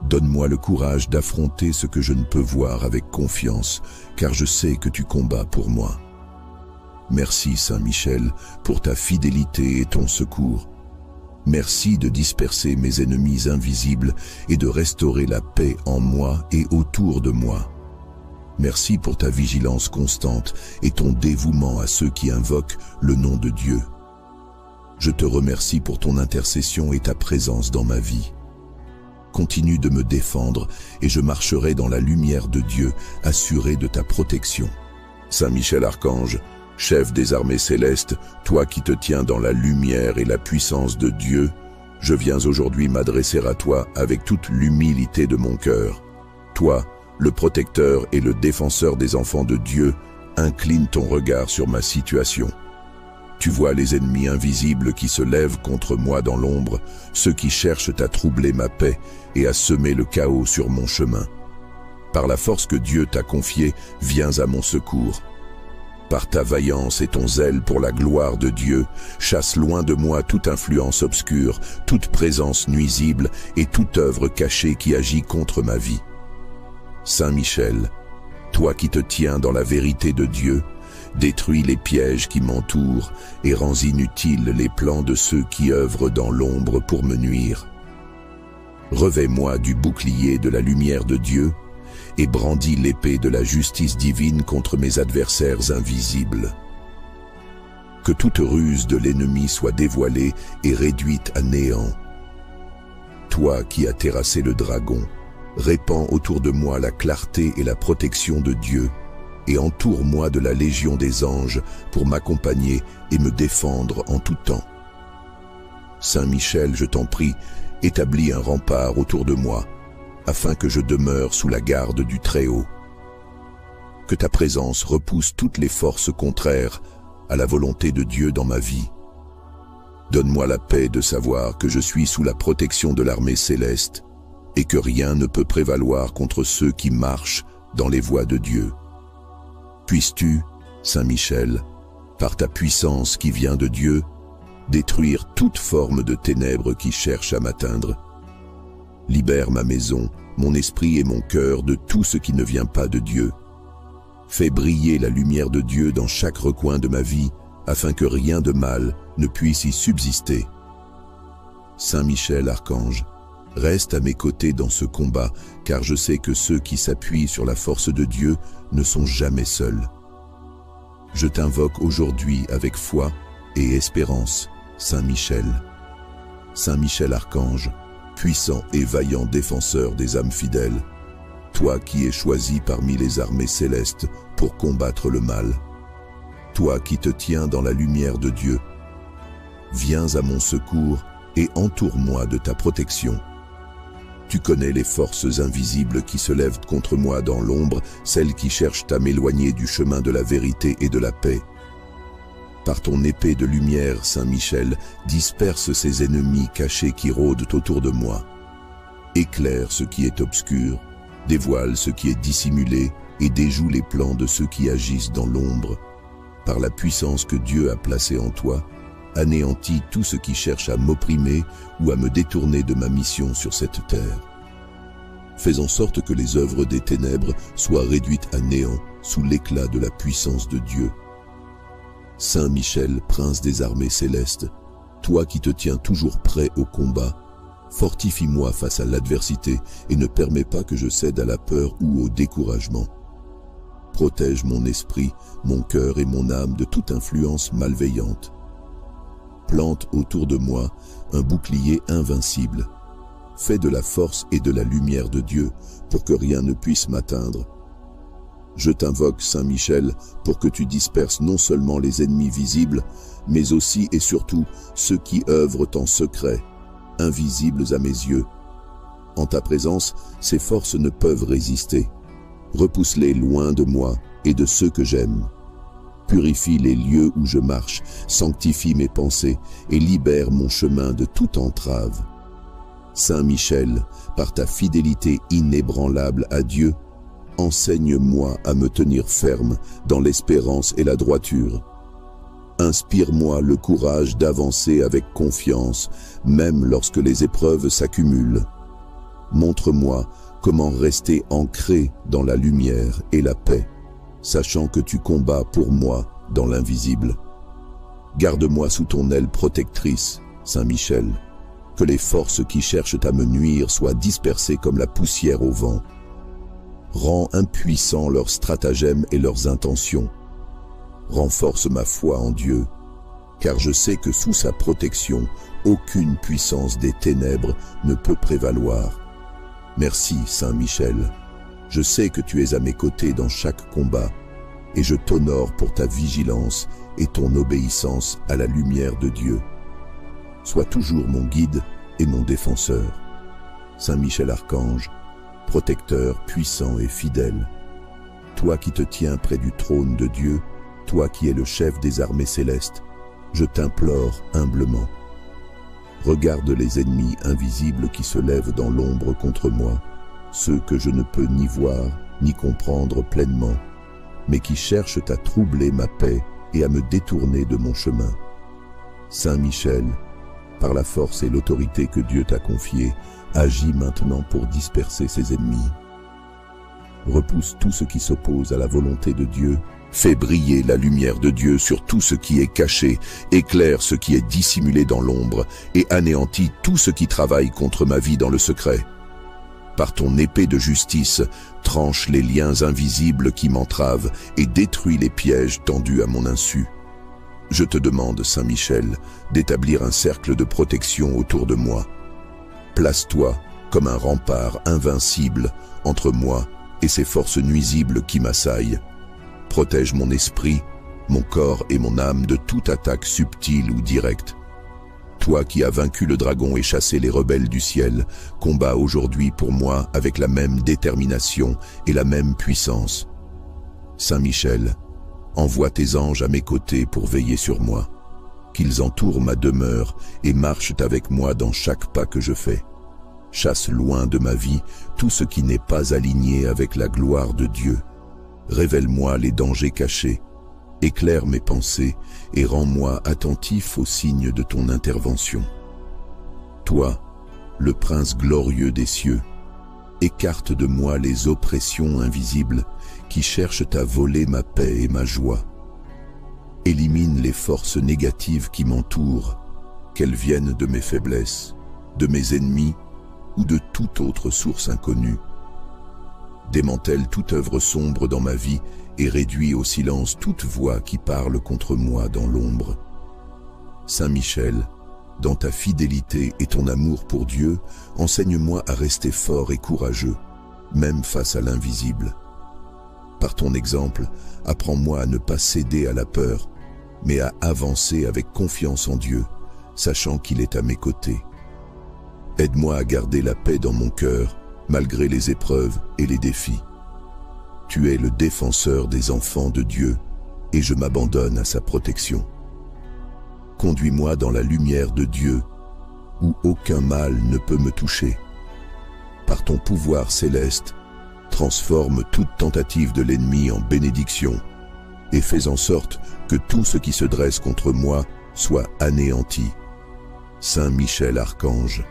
Donne-moi le courage d'affronter ce que je ne peux voir avec confiance, car je sais que tu combats pour moi. Merci Saint Michel pour ta fidélité et ton secours. Merci de disperser mes ennemis invisibles et de restaurer la paix en moi et autour de moi. Merci pour ta vigilance constante et ton dévouement à ceux qui invoquent le nom de Dieu. Je te remercie pour ton intercession et ta présence dans ma vie. Continue de me défendre et je marcherai dans la lumière de Dieu, assuré de ta protection. Saint Michel Archange, chef des armées célestes, toi qui te tiens dans la lumière et la puissance de Dieu, je viens aujourd'hui m'adresser à toi avec toute l'humilité de mon cœur. Toi, le protecteur et le défenseur des enfants de Dieu, incline ton regard sur ma situation. Tu vois les ennemis invisibles qui se lèvent contre moi dans l'ombre, ceux qui cherchent à troubler ma paix et à semer le chaos sur mon chemin. Par la force que Dieu t'a confiée, viens à mon secours. Par ta vaillance et ton zèle pour la gloire de Dieu, chasse loin de moi toute influence obscure, toute présence nuisible et toute œuvre cachée qui agit contre ma vie. Saint Michel, toi qui te tiens dans la vérité de Dieu, détruis les pièges qui m'entourent et rends inutiles les plans de ceux qui œuvrent dans l'ombre pour me nuire. Revêt-moi du bouclier de la lumière de Dieu et brandis l'épée de la justice divine contre mes adversaires invisibles. Que toute ruse de l'ennemi soit dévoilée et réduite à néant. Toi qui as terrassé le dragon, répands autour de moi la clarté et la protection de Dieu, et entoure-moi de la légion des anges pour m'accompagner et me défendre en tout temps. Saint Michel, je t'en prie, établis un rempart autour de moi, afin que je demeure sous la garde du Très-Haut. Que ta présence repousse toutes les forces contraires à la volonté de Dieu dans ma vie. Donne-moi la paix de savoir que je suis sous la protection de l'armée céleste et que rien ne peut prévaloir contre ceux qui marchent dans les voies de Dieu. Puisses-tu, Saint Michel, par ta puissance qui vient de Dieu, détruire toute forme de ténèbres qui cherche à m'atteindre. Libère ma maison, mon esprit et mon cœur de tout ce qui ne vient pas de Dieu. Fais briller la lumière de Dieu dans chaque recoin de ma vie, afin que rien de mal ne puisse y subsister. Saint Michel, archange, reste à mes côtés dans ce combat, car je sais que ceux qui s'appuient sur la force de Dieu ne sont jamais seuls. Je t'invoque aujourd'hui avec foi et espérance, Saint Michel. Saint Michel, archange, puissant et vaillant défenseur des âmes fidèles, toi qui es choisi parmi les armées célestes pour combattre le mal, toi qui te tiens dans la lumière de Dieu, viens à mon secours et entoure-moi de ta protection. Tu connais les forces invisibles qui se lèvent contre moi dans l'ombre, celles qui cherchent à m'éloigner du chemin de la vérité et de la paix. Par ton épée de lumière, Saint Michel, disperse ces ennemis cachés qui rôdent autour de moi. Éclaire ce qui est obscur, dévoile ce qui est dissimulé et déjoue les plans de ceux qui agissent dans l'ombre. Par la puissance que Dieu a placée en toi, anéantis tout ce qui cherche à m'opprimer ou à me détourner de ma mission sur cette terre. Fais en sorte que les œuvres des ténèbres soient réduites à néant sous l'éclat de la puissance de Dieu. Saint Michel, prince des armées célestes, toi qui te tiens toujours prêt au combat, fortifie-moi face à l'adversité et ne permets pas que je cède à la peur ou au découragement. Protège mon esprit, mon cœur et mon âme de toute influence malveillante. Plante autour de moi un bouclier invincible. Fais de la force et de la lumière de Dieu pour que rien ne puisse m'atteindre. Je t'invoque, Saint Michel, pour que tu disperses non seulement les ennemis visibles, mais aussi et surtout ceux qui œuvrent en secret, invisibles à mes yeux. En ta présence, ces forces ne peuvent résister. Repousse-les loin de moi et de ceux que j'aime. Purifie les lieux où je marche, sanctifie mes pensées et libère mon chemin de toute entrave. Saint Michel, par ta fidélité inébranlable à Dieu, enseigne-moi à me tenir ferme dans l'espérance et la droiture. Inspire-moi le courage d'avancer avec confiance, même lorsque les épreuves s'accumulent. Montre-moi comment rester ancré dans la lumière et la paix, sachant que tu combats pour moi dans l'invisible. Garde-moi sous ton aile protectrice, Saint Michel, que les forces qui cherchent à me nuire soient dispersées comme la poussière au vent. Rends impuissants leurs stratagèmes et leurs intentions. Renforce ma foi en Dieu, car je sais que sous sa protection, aucune puissance des ténèbres ne peut prévaloir. Merci, Saint Michel. Je sais que tu es à mes côtés dans chaque combat, et je t'honore pour ta vigilance et ton obéissance à la lumière de Dieu. Sois toujours mon guide et mon défenseur. Saint Michel Archange, protecteur puissant et fidèle, Toi qui te tiens près du trône de Dieu, toi qui es le chef des armées célestes, je t'implore humblement. Regarde les ennemis invisibles qui se lèvent dans l'ombre contre moi, ceux que je ne peux ni voir ni comprendre pleinement, mais qui cherchent à troubler ma paix et à me détourner de mon chemin. Saint Michel, par la force et l'autorité que Dieu t'a confiée, agis maintenant pour disperser ses ennemis. Repousse tout ce qui s'oppose à la volonté de Dieu. Fais briller la lumière de Dieu sur tout ce qui est caché, éclaire ce qui est dissimulé dans l'ombre et anéantis tout ce qui travaille contre ma vie dans le secret. Par ton épée de justice, tranche les liens invisibles qui m'entravent et détruis les pièges tendus à mon insu. Je te demande, Saint Michel, d'établir un cercle de protection autour de moi. Place-toi comme un rempart invincible entre moi et ces forces nuisibles qui m'assaillent. Protège mon esprit, mon corps et mon âme de toute attaque subtile ou directe. Toi qui as vaincu le dragon et chassé les rebelles du ciel, combats aujourd'hui pour moi avec la même détermination et la même puissance. Saint Michel, envoie tes anges à mes côtés pour veiller sur moi, qu'ils entourent ma demeure et marchent avec moi dans chaque pas que je fais. Chasse loin de ma vie tout ce qui n'est pas aligné avec la gloire de Dieu. Révèle-moi les dangers cachés, éclaire mes pensées et rends-moi attentif aux signes de ton intervention. Toi, le prince glorieux des cieux, écarte de moi les oppressions invisibles qui cherchent à voler ma paix et ma joie. Élimine les forces négatives qui m'entourent, qu'elles viennent de mes faiblesses, de mes ennemis ou de toute autre source inconnue. Démantèle toute œuvre sombre dans ma vie et réduis au silence toute voix qui parle contre moi dans l'ombre. Saint Michel, dans ta fidélité et ton amour pour Dieu, enseigne-moi à rester fort et courageux, même face à l'invisible. Par ton exemple, apprends-moi à ne pas céder à la peur, mais à avancer avec confiance en Dieu, sachant qu'il est à mes côtés. Aide-moi à garder la paix dans mon cœur, malgré les épreuves et les défis. Tu es le défenseur des enfants de Dieu, et je m'abandonne à sa protection. Conduis-moi dans la lumière de Dieu, où aucun mal ne peut me toucher. Par ton pouvoir céleste, transforme toute tentative de l'ennemi en bénédiction, et fais en sorte que tout ce qui se dresse contre moi soit anéanti. Saint Michel Archange,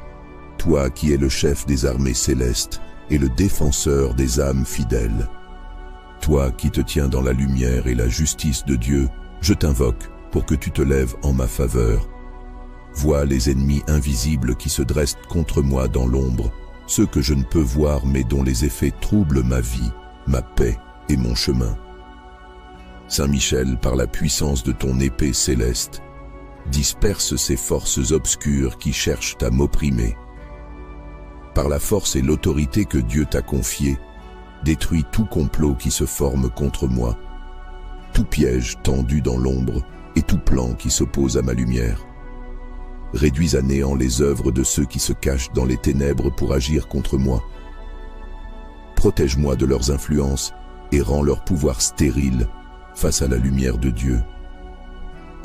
toi qui es le chef des armées célestes et le défenseur des âmes fidèles, toi qui te tiens dans la lumière et la justice de Dieu, je t'invoque pour que tu te lèves en ma faveur. Vois les ennemis invisibles qui se dressent contre moi dans l'ombre, ceux que je ne peux voir mais dont les effets troublent ma vie, ma paix et mon chemin. Saint Michel, par la puissance de ton épée céleste, disperse ces forces obscures qui cherchent à m'opprimer. Par la force et l'autorité que Dieu t'a confiée, détruis tout complot qui se forme contre moi, tout piège tendu dans l'ombre et tout plan qui s'oppose à ma lumière. Réduis à néant les œuvres de ceux qui se cachent dans les ténèbres pour agir contre moi. Protège-moi de leurs influences et rends leur pouvoir stérile face à la lumière de Dieu.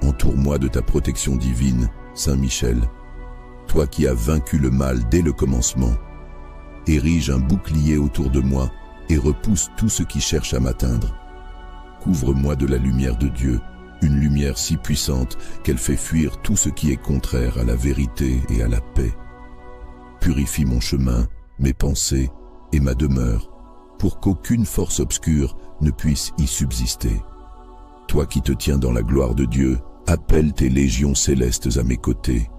Entoure-moi de ta protection divine, Saint Michel, toi qui as vaincu le mal dès le commencement. Érige un bouclier autour de moi et repousse tout ce qui cherche à m'atteindre. Couvre-moi de la lumière de Dieu, une lumière si puissante qu'elle fait fuir tout ce qui est contraire à la vérité et à la paix. Purifie mon chemin, mes pensées et ma demeure, pour qu'aucune force obscure ne puisse y subsister. Toi qui te tiens dans la gloire de Dieu, appelle tes légions célestes à mes côtés.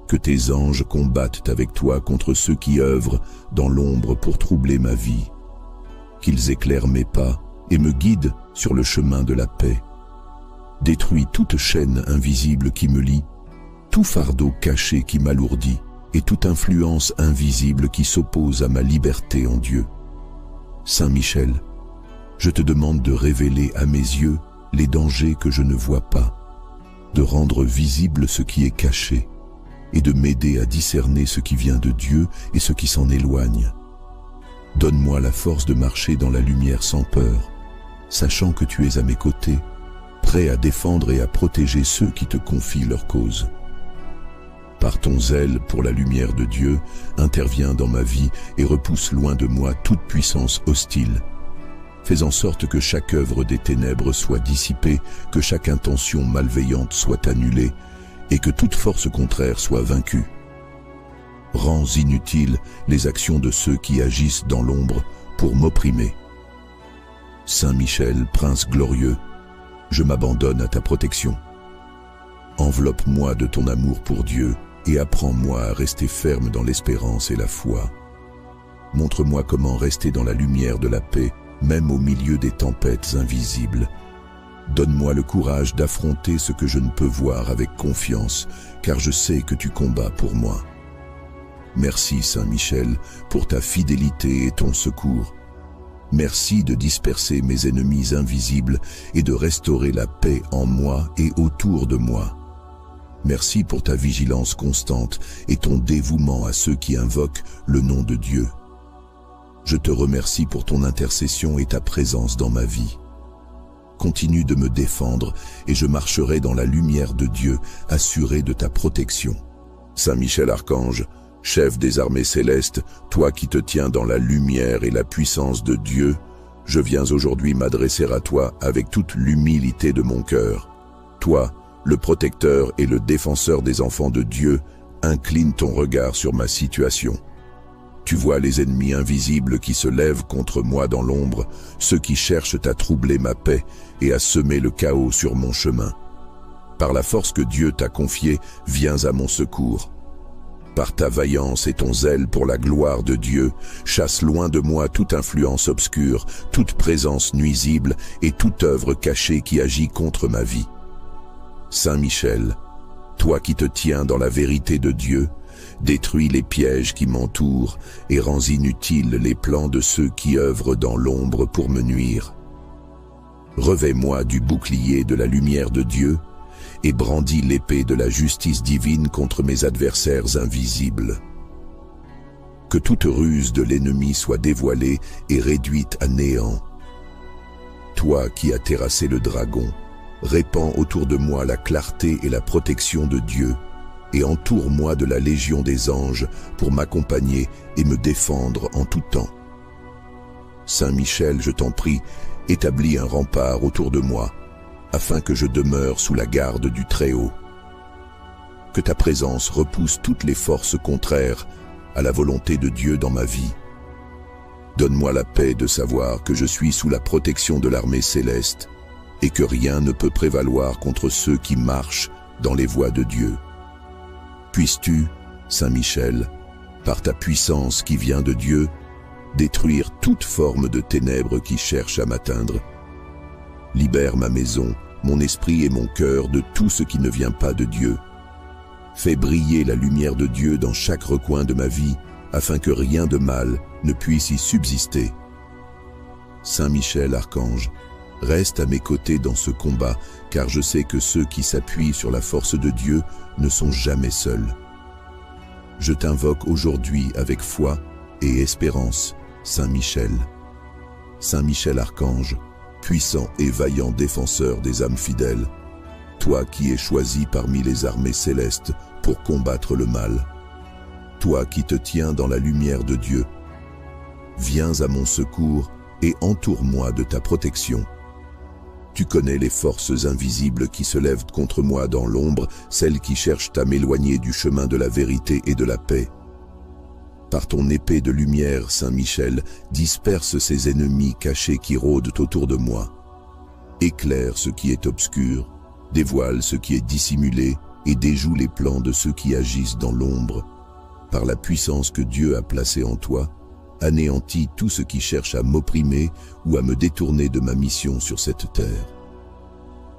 Que tes anges combattent avec toi contre ceux qui œuvrent dans l'ombre pour troubler ma vie. Qu'ils éclairent mes pas et me guident sur le chemin de la paix. Détruis toute chaîne invisible qui me lie, tout fardeau caché qui m'alourdit et toute influence invisible qui s'oppose à ma liberté en Dieu. Saint Michel, je te demande de révéler à mes yeux les dangers que je ne vois pas, de rendre visible ce qui est caché et de m'aider à discerner ce qui vient de Dieu et ce qui s'en éloigne. Donne-moi la force de marcher dans la lumière sans peur, sachant que tu es à mes côtés, prêt à défendre et à protéger ceux qui te confient leur cause. Par ton zèle pour la lumière de Dieu, interviens dans ma vie et repousse loin de moi toute puissance hostile. Fais en sorte que chaque œuvre des ténèbres soit dissipée, que chaque intention malveillante soit annulée et que toute force contraire soit vaincue. Rends inutiles les actions de ceux qui agissent dans l'ombre pour m'opprimer. Saint Michel, prince glorieux, je m'abandonne à ta protection. Enveloppe-moi de ton amour pour Dieu et apprends-moi à rester ferme dans l'espérance et la foi. Montre-moi comment rester dans la lumière de la paix, même au milieu des tempêtes invisibles. Donne-moi le courage d'affronter ce que je ne peux voir avec confiance, car je sais que tu combats pour moi. Merci Saint Michel pour ta fidélité et ton secours. Merci de disperser mes ennemis invisibles et de restaurer la paix en moi et autour de moi. Merci pour ta vigilance constante et ton dévouement à ceux qui invoquent le nom de Dieu. Je te remercie pour ton intercession et ta présence dans ma vie. Continue de me défendre et je marcherai dans la lumière de Dieu, assuré de ta protection. Saint Michel Archange, chef des armées célestes, toi qui te tiens dans la lumière et la puissance de Dieu, je viens aujourd'hui m'adresser à toi avec toute l'humilité de mon cœur. Toi, le protecteur et le défenseur des enfants de Dieu, incline ton regard sur ma situation. Tu vois les ennemis invisibles qui se lèvent contre moi dans l'ombre, ceux qui cherchent à troubler ma paix et à semer le chaos sur mon chemin. Par la force que Dieu t'a confiée, viens à mon secours. Par ta vaillance et ton zèle pour la gloire de Dieu, chasse loin de moi toute influence obscure, toute présence nuisible et toute œuvre cachée qui agit contre ma vie. Saint Michel, toi qui te tiens dans la vérité de Dieu, détruis les pièges qui m'entourent et rends inutiles les plans de ceux qui œuvrent dans l'ombre pour me nuire. Revêt-moi du bouclier de la lumière de Dieu et brandis l'épée de la justice divine contre mes adversaires invisibles. Que toute ruse de l'ennemi soit dévoilée et réduite à néant. Toi qui as terrassé le dragon, répands autour de moi la clarté et la protection de Dieu, et entoure-moi de la légion des anges pour m'accompagner et me défendre en tout temps. Saint Michel, je t'en prie, établis un rempart autour de moi, afin que je demeure sous la garde du Très-Haut. Que ta présence repousse toutes les forces contraires à la volonté de Dieu dans ma vie. Donne-moi la paix de savoir que je suis sous la protection de l'armée céleste et que rien ne peut prévaloir contre ceux qui marchent dans les voies de Dieu. Puisses-tu, Saint Michel, par ta puissance qui vient de Dieu, détruire toute forme de ténèbres qui cherche à m'atteindre. Libère ma maison, mon esprit et mon cœur de tout ce qui ne vient pas de Dieu. Fais briller la lumière de Dieu dans chaque recoin de ma vie, afin que rien de mal ne puisse y subsister. Saint Michel, Archange, reste à mes côtés dans ce combat, car je sais que ceux qui s'appuient sur la force de Dieu ne sont jamais seuls. Je t'invoque aujourd'hui avec foi et espérance, Saint Michel. Saint Michel Archange, puissant et vaillant défenseur des âmes fidèles, toi qui es choisi parmi les armées célestes pour combattre le mal, toi qui te tiens dans la lumière de Dieu, viens à mon secours et entoure-moi de ta protection. Tu connais les forces invisibles qui se lèvent contre moi dans l'ombre, celles qui cherchent à m'éloigner du chemin de la vérité et de la paix. Par ton épée de lumière, Saint Michel, disperse ces ennemis cachés qui rôdent autour de moi. Éclaire ce qui est obscur, dévoile ce qui est dissimulé et déjoue les plans de ceux qui agissent dans l'ombre. Par la puissance que Dieu a placée en toi, anéantis tout ce qui cherche à m'opprimer ou à me détourner de ma mission sur cette terre.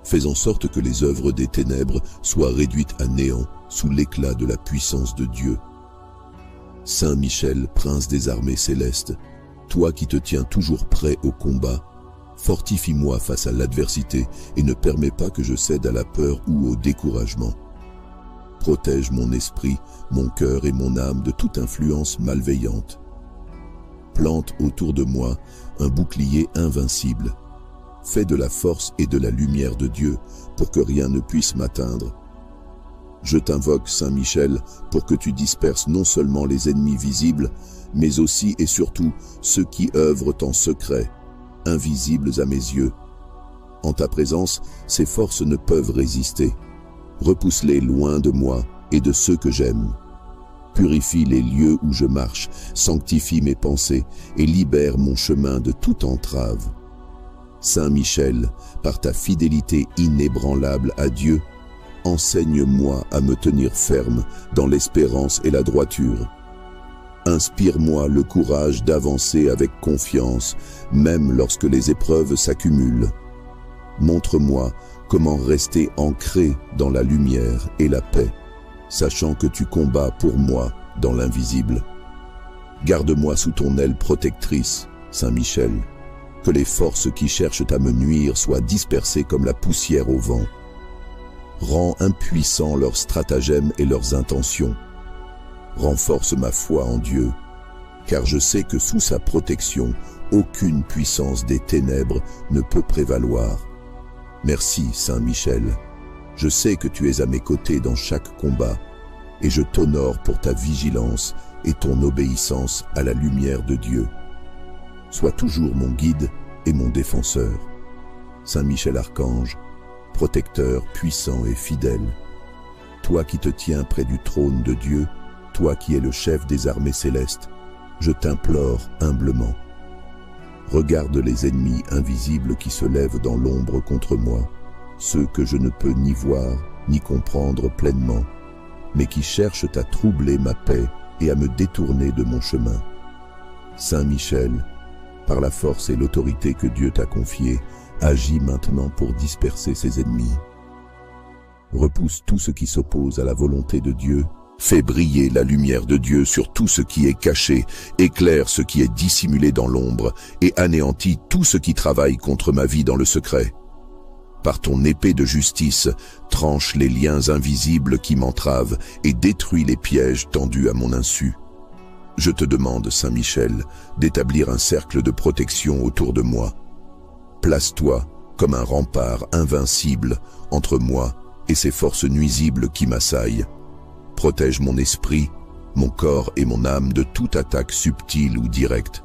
Fais en sorte que les œuvres des ténèbres soient réduites à néant sous l'éclat de la puissance de Dieu. Saint Michel, prince des armées célestes, toi qui te tiens toujours prêt au combat, fortifie-moi face à l'adversité et ne permets pas que je cède à la peur ou au découragement. Protège mon esprit, mon cœur et mon âme de toute influence malveillante. Plante autour de moi un bouclier invincible. fais de la force et de la lumière de Dieu pour que rien ne puisse m'atteindre. Je t'invoque, Saint Michel, pour que tu disperses non seulement les ennemis visibles, mais aussi et surtout ceux qui œuvrent en secret, invisibles à mes yeux. En ta présence, ces forces ne peuvent résister. Repousse-les loin de moi et de ceux que j'aime. Purifie les lieux où je marche, sanctifie mes pensées et libère mon chemin de toute entrave. Saint Michel, par ta fidélité inébranlable à Dieu, enseigne-moi à me tenir ferme dans l'espérance et la droiture. Inspire-moi le courage d'avancer avec confiance, même lorsque les épreuves s'accumulent. Montre-moi comment rester ancré dans la lumière et la paix, sachant que tu combats pour moi dans l'invisible. Garde-moi sous ton aile protectrice, Saint Michel, que les forces qui cherchent à me nuire soient dispersées comme la poussière au vent. Rends impuissants leurs stratagèmes et leurs intentions. Renforce ma foi en Dieu, car je sais que sous sa protection, aucune puissance des ténèbres ne peut prévaloir. Merci, Saint Michel. Je sais que tu es à mes côtés dans chaque combat, et je t'honore pour ta vigilance et ton obéissance à la lumière de Dieu. Sois toujours mon guide et mon défenseur. Saint Michel Archange, protecteur puissant et fidèle, toi qui te tiens près du trône de Dieu, toi qui es le chef des armées célestes, je t'implore humblement. Regarde les ennemis invisibles qui se lèvent dans l'ombre contre moi, ceux que je ne peux ni voir ni comprendre pleinement, mais qui cherchent à troubler ma paix et à me détourner de mon chemin. Saint Michel, par la force et l'autorité que Dieu t'a confiée, agis maintenant pour disperser ses ennemis. Repousse tout ce qui s'oppose à la volonté de Dieu. Fais briller la lumière de Dieu sur tout ce qui est caché, éclaire ce qui est dissimulé dans l'ombre et anéantis tout ce qui travaille contre ma vie dans le secret. Par ton épée de justice, tranche les liens invisibles qui m'entravent et détruis les pièges tendus à mon insu. Je te demande, Saint Michel, d'établir un cercle de protection autour de moi. Place-toi comme un rempart invincible entre moi et ces forces nuisibles qui m'assaillent. Protège mon esprit, mon corps et mon âme de toute attaque subtile ou directe.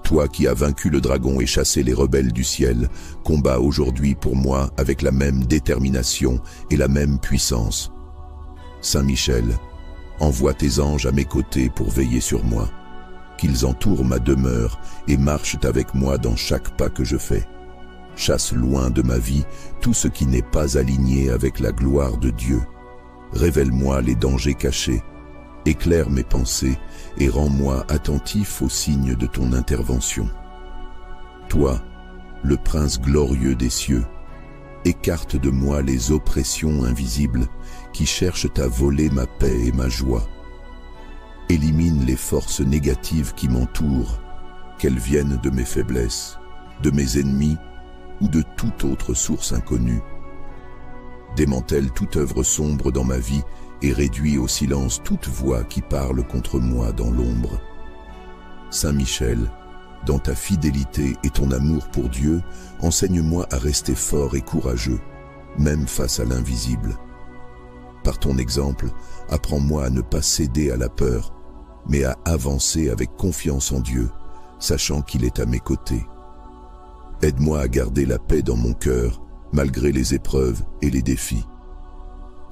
Toi qui as vaincu le dragon et chassé les rebelles du ciel, combats aujourd'hui pour moi avec la même détermination et la même puissance. Saint Michel, envoie tes anges à mes côtés pour veiller sur moi, qu'ils entourent ma demeure et marchent avec moi dans chaque pas que je fais. Chasse loin de ma vie tout ce qui n'est pas aligné avec la gloire de Dieu. Révèle-moi les dangers cachés, éclaire mes pensées et rends-moi attentif aux signes de ton intervention. Toi, le prince glorieux des cieux, écarte de moi les oppressions invisibles qui cherchent à voler ma paix et ma joie. Élimine les forces négatives qui m'entourent, qu'elles viennent de mes faiblesses, de mes ennemis ou de toute autre source inconnue. Démantèle toute œuvre sombre dans ma vie et réduis au silence toute voix qui parle contre moi dans l'ombre. Saint Michel, dans ta fidélité et ton amour pour Dieu, enseigne-moi à rester fort et courageux, même face à l'invisible. Par ton exemple, apprends-moi à ne pas céder à la peur, mais à avancer avec confiance en Dieu, sachant qu'il est à mes côtés. Aide-moi à garder la paix dans mon cœur, malgré les épreuves et les défis.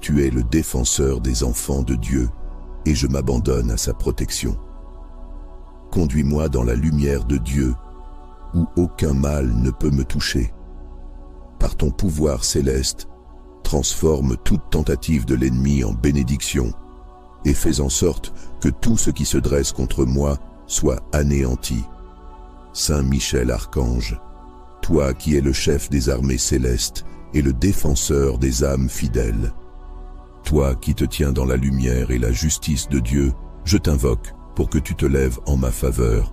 Tu es le défenseur des enfants de Dieu, et je m'abandonne à sa protection. Conduis-moi dans la lumière de Dieu, où aucun mal ne peut me toucher. Par ton pouvoir céleste, transforme toute tentative de l'ennemi en bénédiction, et fais en sorte que tout ce qui se dresse contre moi soit anéanti. Saint Michel Archange, toi qui es le chef des armées célestes et le défenseur des âmes fidèles, toi qui te tiens dans la lumière et la justice de Dieu, je t'invoque pour que tu te lèves en ma faveur.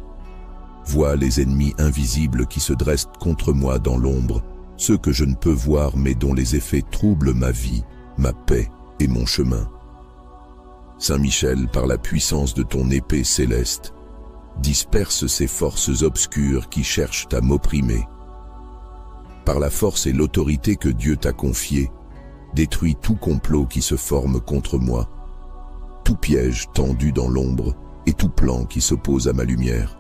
Vois les ennemis invisibles qui se dressent contre moi dans l'ombre, ceux que je ne peux voir mais dont les effets troublent ma vie, ma paix et mon chemin. Saint Michel, par la puissance de ton épée céleste, disperse ces forces obscures qui cherchent à m'opprimer. Par la force et l'autorité que Dieu t'a confiée, détruis tout complot qui se forme contre moi, tout piège tendu dans l'ombre et tout plan qui s'oppose à ma lumière.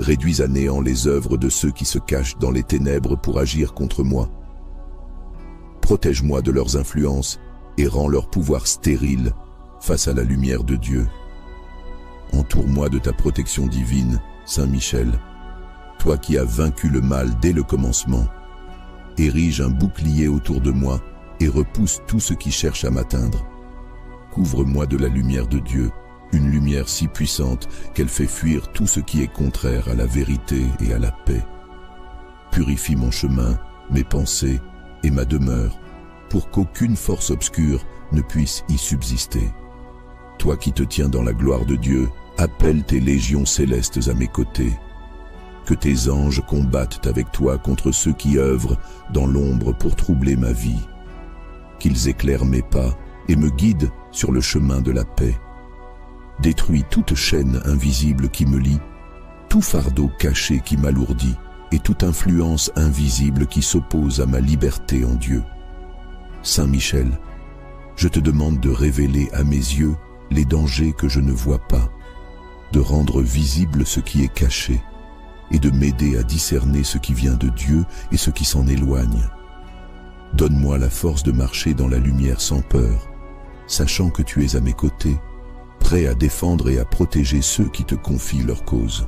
Réduis à néant les œuvres de ceux qui se cachent dans les ténèbres pour agir contre moi. Protège-moi de leurs influences et rends leur pouvoir stérile face à la lumière de Dieu. Entoure-moi de ta protection divine, Saint Michel, toi qui as vaincu le mal dès le commencement. Érige un bouclier autour de moi et repousse tout ce qui cherche à m'atteindre. Couvre-moi de la lumière de Dieu, une lumière si puissante qu'elle fait fuir tout ce qui est contraire à la vérité et à la paix. Purifie mon chemin, mes pensées et ma demeure, pour qu'aucune force obscure ne puisse y subsister. Toi qui te tiens dans la gloire de Dieu, appelle tes légions célestes à mes côtés. Que tes anges combattent avec toi contre ceux qui œuvrent dans l'ombre pour troubler ma vie. Qu'ils éclairent mes pas et me guident sur le chemin de la paix. Détruis toute chaîne invisible qui me lie, tout fardeau caché qui m'alourdit et toute influence invisible qui s'oppose à ma liberté en Dieu. Saint Michel, je te demande de révéler à mes yeux les dangers que je ne vois pas, de rendre visible ce qui est caché et de m'aider à discerner ce qui vient de Dieu et ce qui s'en éloigne. Donne-moi la force de marcher dans la lumière sans peur, sachant que tu es à mes côtés, prêt à défendre et à protéger ceux qui te confient leur cause.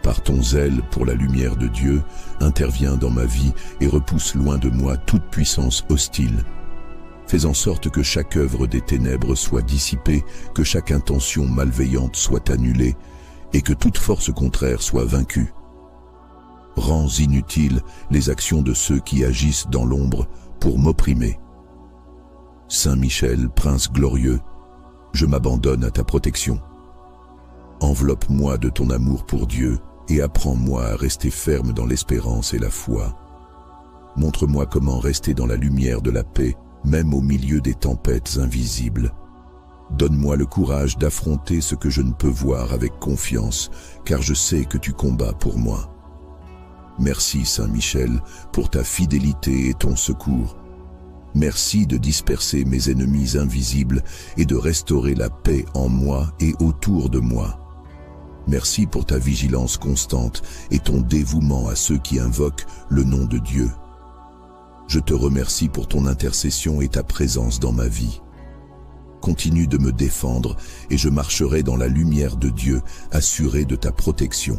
Par ton zèle pour la lumière de Dieu, interviens dans ma vie et repousse loin de moi toute puissance hostile. Fais en sorte que chaque œuvre des ténèbres soit dissipée, que chaque intention malveillante soit annulée et que toute force contraire soit vaincue. Rends inutiles les actions de ceux qui agissent dans l'ombre pour m'opprimer. Saint Michel, prince glorieux, je m'abandonne à ta protection. Enveloppe-moi de ton amour pour Dieu et apprends-moi à rester ferme dans l'espérance et la foi. Montre-moi comment rester dans la lumière de la paix, même au milieu des tempêtes invisibles. Donne-moi le courage d'affronter ce que je ne peux voir avec confiance, car je sais que tu combats pour moi. Merci Saint Michel pour ta fidélité et ton secours. Merci de disperser mes ennemis invisibles et de restaurer la paix en moi et autour de moi. Merci pour ta vigilance constante et ton dévouement à ceux qui invoquent le nom de Dieu. Je te remercie pour ton intercession et ta présence dans ma vie. Continue de me défendre et je marcherai dans la lumière de Dieu, assuré de ta protection.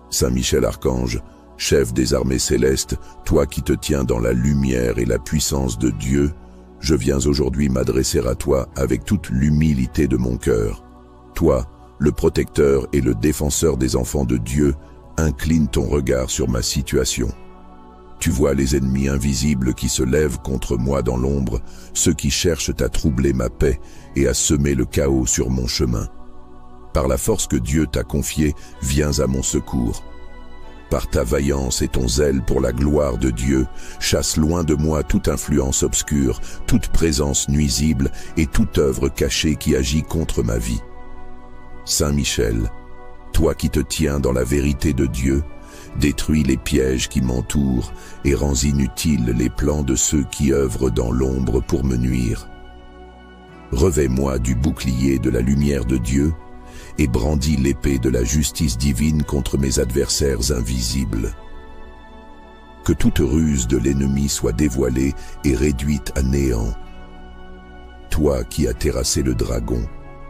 Saint Michel Archange, chef des armées célestes, toi qui te tiens dans la lumière et la puissance de Dieu, je viens aujourd'hui m'adresser à toi avec toute l'humilité de mon cœur. Toi, le protecteur et le défenseur des enfants de Dieu, incline ton regard sur ma situation. Tu vois les ennemis invisibles qui se lèvent contre moi dans l'ombre, ceux qui cherchent à troubler ma paix et à semer le chaos sur mon chemin. Par la force que Dieu t'a confiée, viens à mon secours. Par ta vaillance et ton zèle pour la gloire de Dieu, chasse loin de moi toute influence obscure, toute présence nuisible et toute œuvre cachée qui agit contre ma vie. Saint Michel, toi qui te tiens dans la vérité de Dieu, détruis les pièges qui m'entourent et rends inutiles les plans de ceux qui œuvrent dans l'ombre pour me nuire. Revêt-moi du bouclier de la lumière de Dieu et brandis l'épée de la justice divine contre mes adversaires invisibles. Que toute ruse de l'ennemi soit dévoilée et réduite à néant. Toi qui as terrassé le dragon,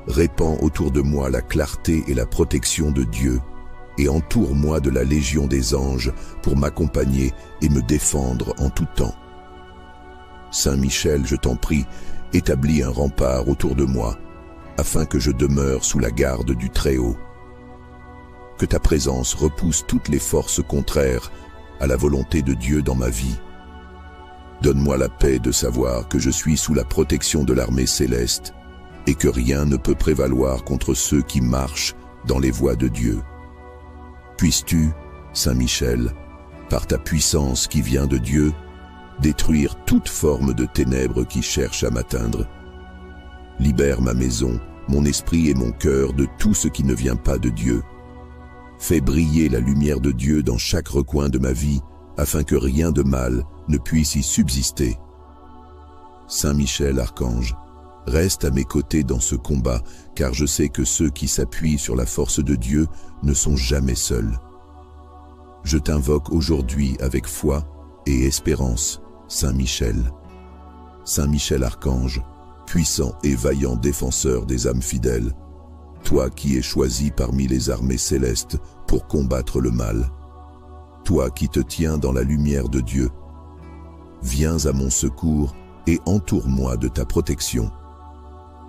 répands autour de moi la clarté et la protection de Dieu, et entoure-moi de la légion des anges pour m'accompagner et me défendre en tout temps. Saint Michel, je t'en prie, établis un rempart autour de moi, afin que je demeure sous la garde du Très-Haut. Que ta présence repousse toutes les forces contraires à la volonté de Dieu dans ma vie. Donne-moi la paix de savoir que je suis sous la protection de l'armée céleste et que rien ne peut prévaloir contre ceux qui marchent dans les voies de Dieu. Puisses-tu, Saint Michel, par ta puissance qui vient de Dieu, détruire toute forme de ténèbres qui cherche à m'atteindre. Libère ma maison, mon esprit et mon cœur de tout ce qui ne vient pas de Dieu. Fais briller la lumière de Dieu dans chaque recoin de ma vie, afin que rien de mal ne puisse y subsister. Saint Michel, archange, reste à mes côtés dans ce combat, car je sais que ceux qui s'appuient sur la force de Dieu ne sont jamais seuls. Je t'invoque aujourd'hui avec foi et espérance, Saint Michel. Saint Michel, archange, puissant et vaillant défenseur des âmes fidèles, toi qui es choisi parmi les armées célestes pour combattre le mal, toi qui te tiens dans la lumière de Dieu, viens à mon secours et entoure-moi de ta protection.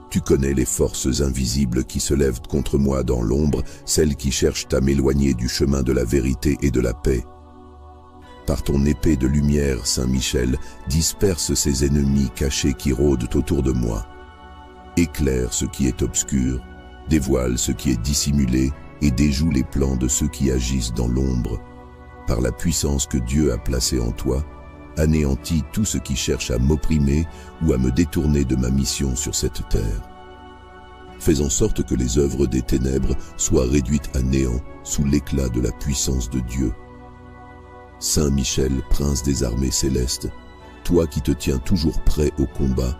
Tu connais les forces invisibles qui se lèvent contre moi dans l'ombre, celles qui cherchent à m'éloigner du chemin de la vérité et de la paix. Par ton épée de lumière, Saint Michel, disperse ces ennemis cachés qui rôdent autour de moi. Éclaire ce qui est obscur, dévoile ce qui est dissimulé et déjoue les plans de ceux qui agissent dans l'ombre. Par la puissance que Dieu a placée en toi, anéantis tout ce qui cherche à m'opprimer ou à me détourner de ma mission sur cette terre. Fais en sorte que les œuvres des ténèbres soient réduites à néant sous l'éclat de la puissance de Dieu. Saint Michel, prince des armées célestes, toi qui te tiens toujours prêt au combat,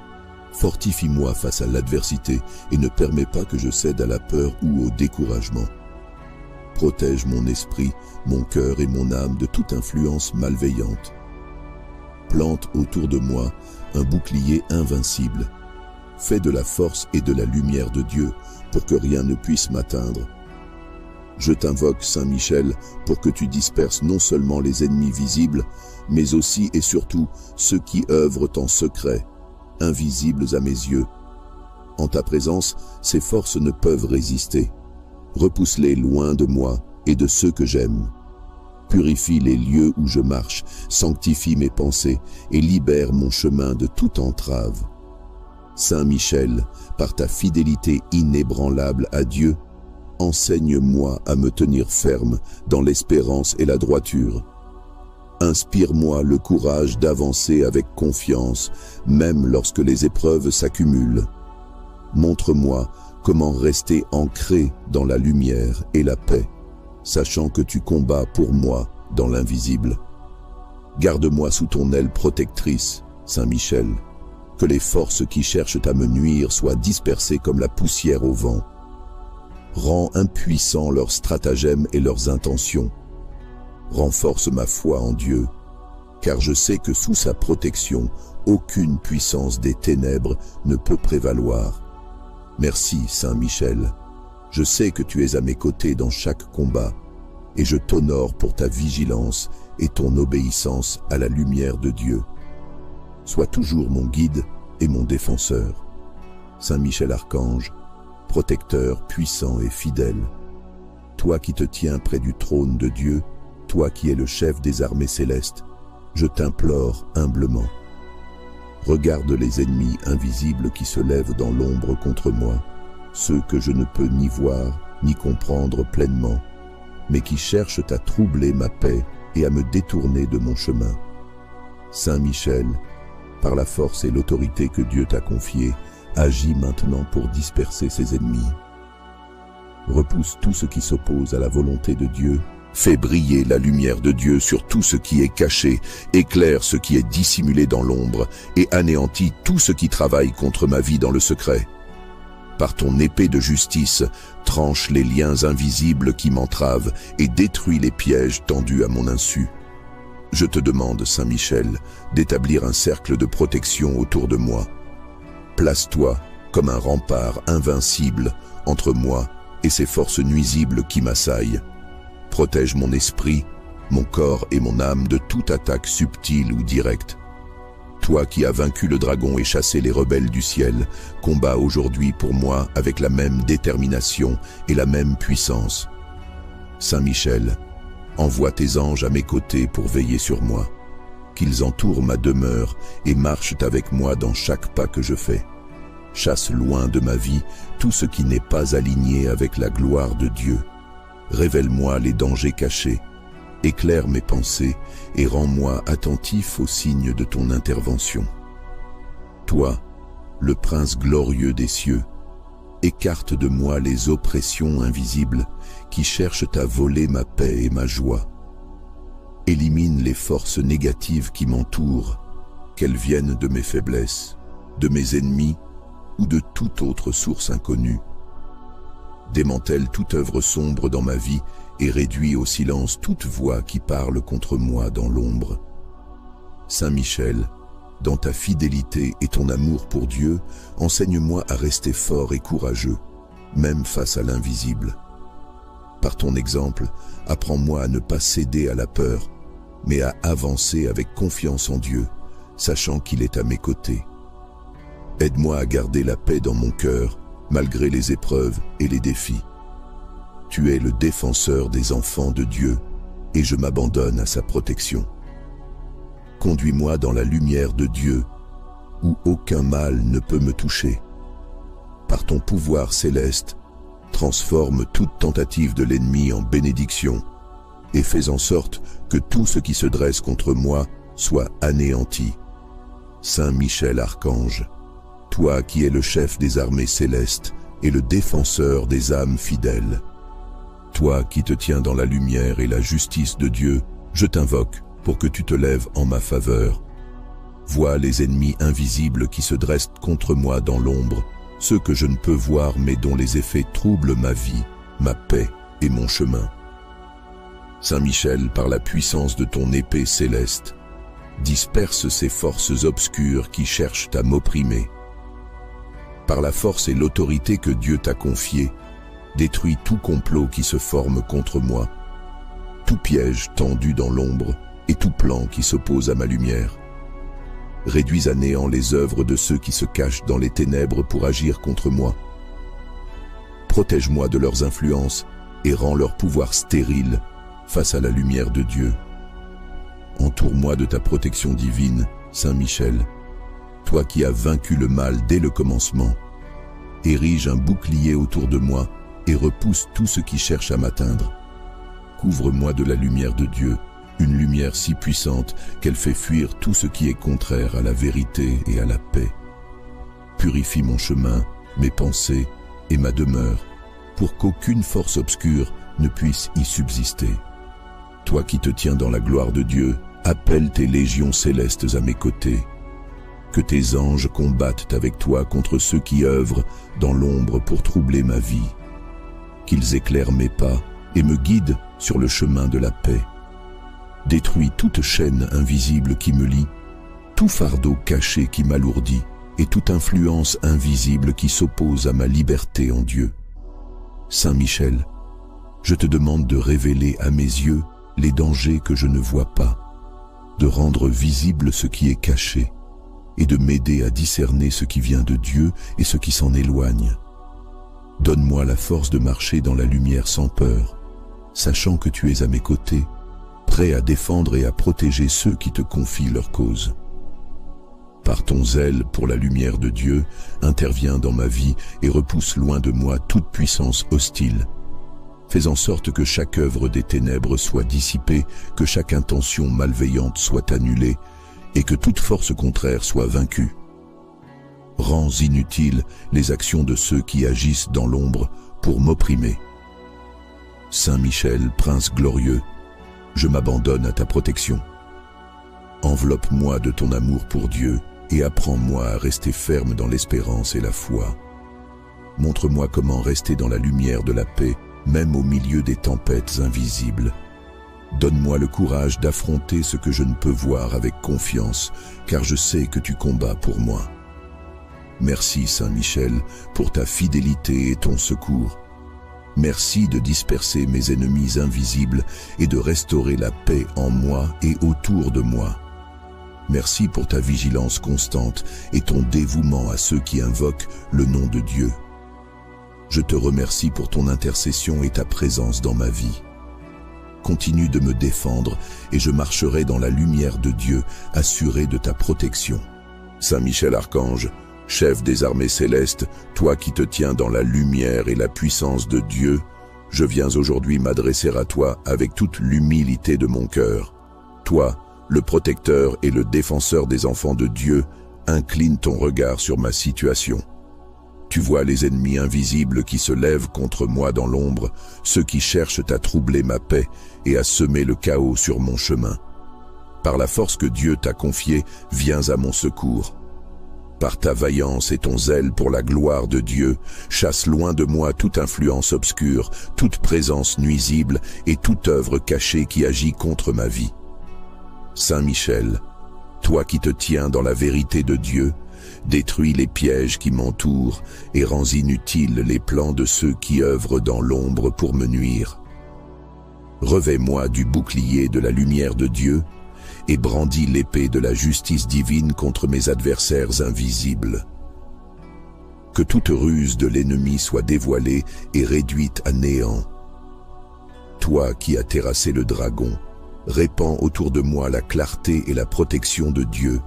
fortifie-moi face à l'adversité et ne permets pas que je cède à la peur ou au découragement. Protège mon esprit, mon cœur et mon âme de toute influence malveillante. Plante autour de moi un bouclier invincible. Fais de la force et de la lumière de Dieu pour que rien ne puisse m'atteindre. Je t'invoque, Saint Michel, pour que tu disperses non seulement les ennemis visibles, mais aussi et surtout ceux qui œuvrent en secret, invisibles à mes yeux. En ta présence, ces forces ne peuvent résister. Repousse-les loin de moi et de ceux que j'aime. Purifie les lieux où je marche, sanctifie mes pensées et libère mon chemin de toute entrave. Saint Michel, par ta fidélité inébranlable à Dieu, enseigne-moi à me tenir ferme dans l'espérance et la droiture. Inspire-moi le courage d'avancer avec confiance, même lorsque les épreuves s'accumulent. Montre-moi comment rester ancré dans la lumière et la paix, sachant que tu combats pour moi dans l'invisible. Garde-moi sous ton aile protectrice, Saint Michel, que les forces qui cherchent à me nuire soient dispersées comme la poussière au vent. Rends impuissants leurs stratagèmes et leurs intentions. Renforce ma foi en Dieu, car je sais que sous sa protection, aucune puissance des ténèbres ne peut prévaloir. Merci, Saint Michel. Je sais que tu es à mes côtés dans chaque combat, et je t'honore pour ta vigilance et ton obéissance à la lumière de Dieu. Sois toujours mon guide et mon défenseur. Saint Michel Archange, protecteur puissant et fidèle, toi qui te tiens près du trône de Dieu, toi qui es le chef des armées célestes, je t'implore humblement. Regarde les ennemis invisibles qui se lèvent dans l'ombre contre moi, ceux que je ne peux ni voir ni comprendre pleinement, mais qui cherchent à troubler ma paix et à me détourner de mon chemin. Saint Michel, par la force et l'autorité que Dieu t'a confiée, agis maintenant pour disperser ses ennemis. Repousse tout ce qui s'oppose à la volonté de Dieu. Fais briller la lumière de Dieu sur tout ce qui est caché, éclaire ce qui est dissimulé dans l'ombre et anéantis tout ce qui travaille contre ma vie dans le secret. Par ton épée de justice, tranche les liens invisibles qui m'entravent et détruis les pièges tendus à mon insu. Je te demande, Saint Michel, d'établir un cercle de protection autour de moi. Place-toi comme un rempart invincible entre moi et ces forces nuisibles qui m'assaillent. Protège mon esprit, mon corps et mon âme de toute attaque subtile ou directe. Toi qui as vaincu le dragon et chassé les rebelles du ciel, combats aujourd'hui pour moi avec la même détermination et la même puissance. Saint Michel, envoie tes anges à mes côtés pour veiller sur moi, qu'ils entourent ma demeure et marchent avec moi dans chaque pas que je fais. Chasse loin de ma vie tout ce qui n'est pas aligné avec la gloire de Dieu. Révèle-moi les dangers cachés, éclaire mes pensées et rends-moi attentif aux signes de ton intervention. Toi, le prince glorieux des cieux, écarte de moi les oppressions invisibles qui cherchent à voler ma paix et ma joie. Élimine les forces négatives qui m'entourent, qu'elles viennent de mes faiblesses, de mes ennemis ou de toute autre source inconnue. Démantèle toute œuvre sombre dans ma vie et réduis au silence toute voix qui parle contre moi dans l'ombre. Saint Michel, dans ta fidélité et ton amour pour Dieu, enseigne-moi à rester fort et courageux, même face à l'invisible. Par ton exemple, apprends-moi à ne pas céder à la peur, mais à avancer avec confiance en Dieu, sachant qu'il est à mes côtés. Aide-moi à garder la paix dans mon cœur, malgré les épreuves et les défis. Tu es le défenseur des enfants de Dieu, et je m'abandonne à sa protection. Conduis-moi dans la lumière de Dieu, où aucun mal ne peut me toucher. Par ton pouvoir céleste, transforme toute tentative de l'ennemi en bénédiction, et fais en sorte que tout ce qui se dresse contre moi soit anéanti. Saint Michel Archange, toi qui es le chef des armées célestes et le défenseur des âmes fidèles, toi qui te tiens dans la lumière et la justice de Dieu, je t'invoque pour que tu te lèves en ma faveur. Vois les ennemis invisibles qui se dressent contre moi dans l'ombre, ceux que je ne peux voir mais dont les effets troublent ma vie, ma paix et mon chemin. Saint Michel, par la puissance de ton épée céleste, disperse ces forces obscures qui cherchent à m'opprimer. Par la force et l'autorité que Dieu t'a confiée, détruis tout complot qui se forme contre moi, tout piège tendu dans l'ombre et tout plan qui s'oppose à ma lumière. Réduis à néant les œuvres de ceux qui se cachent dans les ténèbres pour agir contre moi. Protège-moi de leurs influences et rends leur pouvoir stérile face à la lumière de Dieu. Entoure-moi de ta protection divine, Saint Michel, toi qui as vaincu le mal dès le commencement. Érige un bouclier autour de moi et repousse tout ce qui cherche à m'atteindre. Couvre-moi de la lumière de Dieu, une lumière si puissante qu'elle fait fuir tout ce qui est contraire à la vérité et à la paix. Purifie mon chemin, mes pensées et ma demeure, pour qu'aucune force obscure ne puisse y subsister. Toi qui te tiens dans la gloire de Dieu, appelle tes légions célestes à mes côtés. Que tes anges combattent avec toi contre ceux qui œuvrent dans l'ombre pour troubler ma vie. Qu'ils éclairent mes pas et me guident sur le chemin de la paix. Détruis toute chaîne invisible qui me lie, tout fardeau caché qui m'alourdit et toute influence invisible qui s'oppose à ma liberté en Dieu. Saint Michel, je te demande de révéler à mes yeux les dangers que je ne vois pas, de rendre visible ce qui est caché et de m'aider à discerner ce qui vient de Dieu et ce qui s'en éloigne. Donne-moi la force de marcher dans la lumière sans peur, sachant que tu es à mes côtés, prêt à défendre et à protéger ceux qui te confient leur cause. Par ton zèle pour la lumière de Dieu, interviens dans ma vie et repousse loin de moi toute puissance hostile. Fais en sorte que chaque œuvre des ténèbres soit dissipée, que chaque intention malveillante soit annulée et que toute force contraire soit vaincue. Rends inutiles les actions de ceux qui agissent dans l'ombre pour m'opprimer. Saint Michel, prince glorieux, je m'abandonne à ta protection. Enveloppe-moi de ton amour pour Dieu et apprends-moi à rester ferme dans l'espérance et la foi. Montre-moi comment rester dans la lumière de la paix, même au milieu des tempêtes invisibles. Donne-moi le courage d'affronter ce que je ne peux voir avec confiance, car je sais que tu combats pour moi. Merci Saint Michel pour ta fidélité et ton secours. Merci de disperser mes ennemis invisibles et de restaurer la paix en moi et autour de moi. Merci pour ta vigilance constante et ton dévouement à ceux qui invoquent le nom de Dieu. Je te remercie pour ton intercession et ta présence dans ma vie. Continue de me défendre et je marcherai dans la lumière de Dieu, assuré de ta protection. Saint Michel Archange, chef des armées célestes, toi qui te tiens dans la lumière et la puissance de Dieu, je viens aujourd'hui m'adresser à toi avec toute l'humilité de mon cœur. Toi, le protecteur et le défenseur des enfants de Dieu, incline ton regard sur ma situation. Tu vois les ennemis invisibles qui se lèvent contre moi dans l'ombre, ceux qui cherchent à troubler ma paix et à semer le chaos sur mon chemin. Par la force que Dieu t'a confiée, viens à mon secours. Par ta vaillance et ton zèle pour la gloire de Dieu, chasse loin de moi toute influence obscure, toute présence nuisible et toute œuvre cachée qui agit contre ma vie. Saint Michel, toi qui te tiens dans la vérité de Dieu, détruis les pièges qui m'entourent et rends inutiles les plans de ceux qui œuvrent dans l'ombre pour me nuire. Revêt-moi du bouclier de la lumière de Dieu et brandis l'épée de la justice divine contre mes adversaires invisibles. Que toute ruse de l'ennemi soit dévoilée et réduite à néant. Toi qui as terrassé le dragon, répands autour de moi la clarté et la protection de Dieu,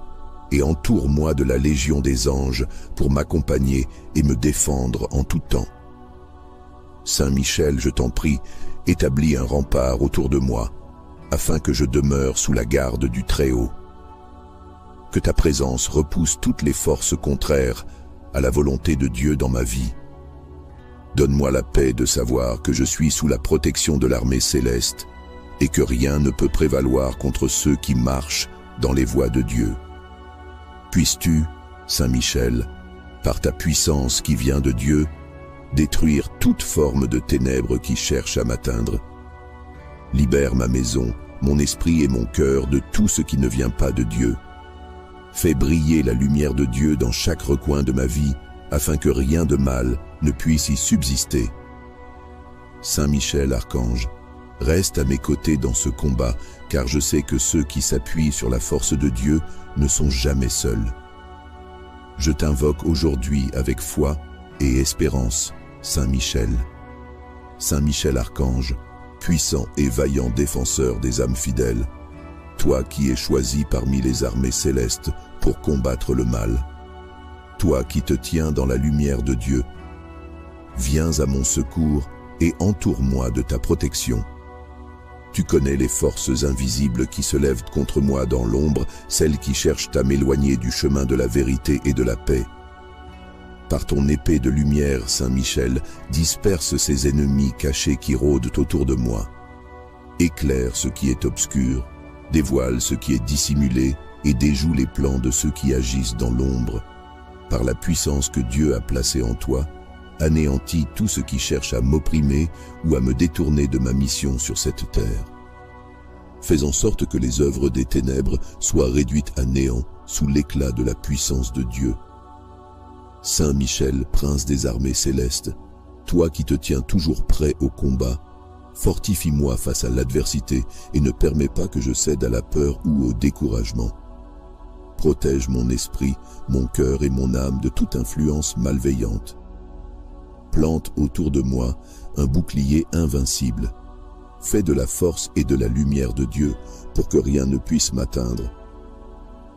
et entoure-moi de la légion des anges pour m'accompagner et me défendre en tout temps. Saint Michel, je t'en prie, établis un rempart autour de moi, afin que je demeure sous la garde du Très-Haut. Que ta présence repousse toutes les forces contraires à la volonté de Dieu dans ma vie. Donne-moi la paix de savoir que je suis sous la protection de l'armée céleste et que rien ne peut prévaloir contre ceux qui marchent dans les voies de Dieu. Puisses-tu, Saint Michel, par ta puissance qui vient de Dieu, détruire toute forme de ténèbres qui cherche à m'atteindre. Libère ma maison, mon esprit et mon cœur de tout ce qui ne vient pas de Dieu. Fais briller la lumière de Dieu dans chaque recoin de ma vie, afin que rien de mal ne puisse y subsister. Saint Michel, archange, reste à mes côtés dans ce combat, car je sais que ceux qui s'appuient sur la force de Dieu ne sont jamais seuls. Je t'invoque aujourd'hui avec foi et espérance, Saint Michel. Saint Michel, archange, puissant et vaillant défenseur des âmes fidèles, toi qui es choisi parmi les armées célestes pour combattre le mal, toi qui te tiens dans la lumière de Dieu, viens à mon secours et entoure-moi de ta protection. Tu connais les forces invisibles qui se lèvent contre moi dans l'ombre, celles qui cherchent à m'éloigner du chemin de la vérité et de la paix. Par ton épée de lumière, Saint Michel, disperse ces ennemis cachés qui rôdent autour de moi. Éclaire ce qui est obscur, dévoile ce qui est dissimulé et déjoue les plans de ceux qui agissent dans l'ombre. Par la puissance que Dieu a placée en toi, anéantis tout ce qui cherche à m'opprimer ou à me détourner de ma mission sur cette terre. Fais en sorte que les œuvres des ténèbres soient réduites à néant sous l'éclat de la puissance de Dieu. Saint Michel, prince des armées célestes, toi qui te tiens toujours prêt au combat, fortifie-moi face à l'adversité et ne permets pas que je cède à la peur ou au découragement. Protège mon esprit, mon cœur et mon âme de toute influence malveillante. Plante autour de moi un bouclier invincible. Fais de la force et de la lumière de Dieu pour que rien ne puisse m'atteindre.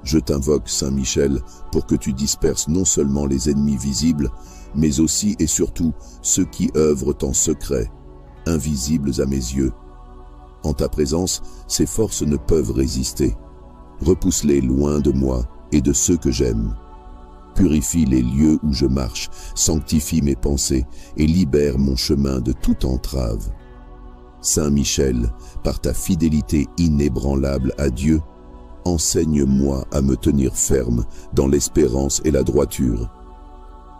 Je t'invoque, Saint Michel, pour que tu disperses non seulement les ennemis visibles, mais aussi et surtout ceux qui œuvrent en secret, invisibles à mes yeux. En ta présence, ces forces ne peuvent résister. Repousse-les loin de moi et de ceux que j'aime. Purifie les lieux où je marche, sanctifie mes pensées et libère mon chemin de toute entrave. Saint Michel, par ta fidélité inébranlable à Dieu, enseigne-moi à me tenir ferme dans l'espérance et la droiture.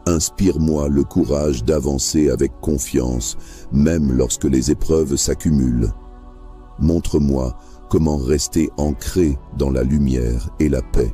Inspire-moi le courage d'avancer avec confiance, même lorsque les épreuves s'accumulent. Montre-moi comment rester ancré dans la lumière et la paix.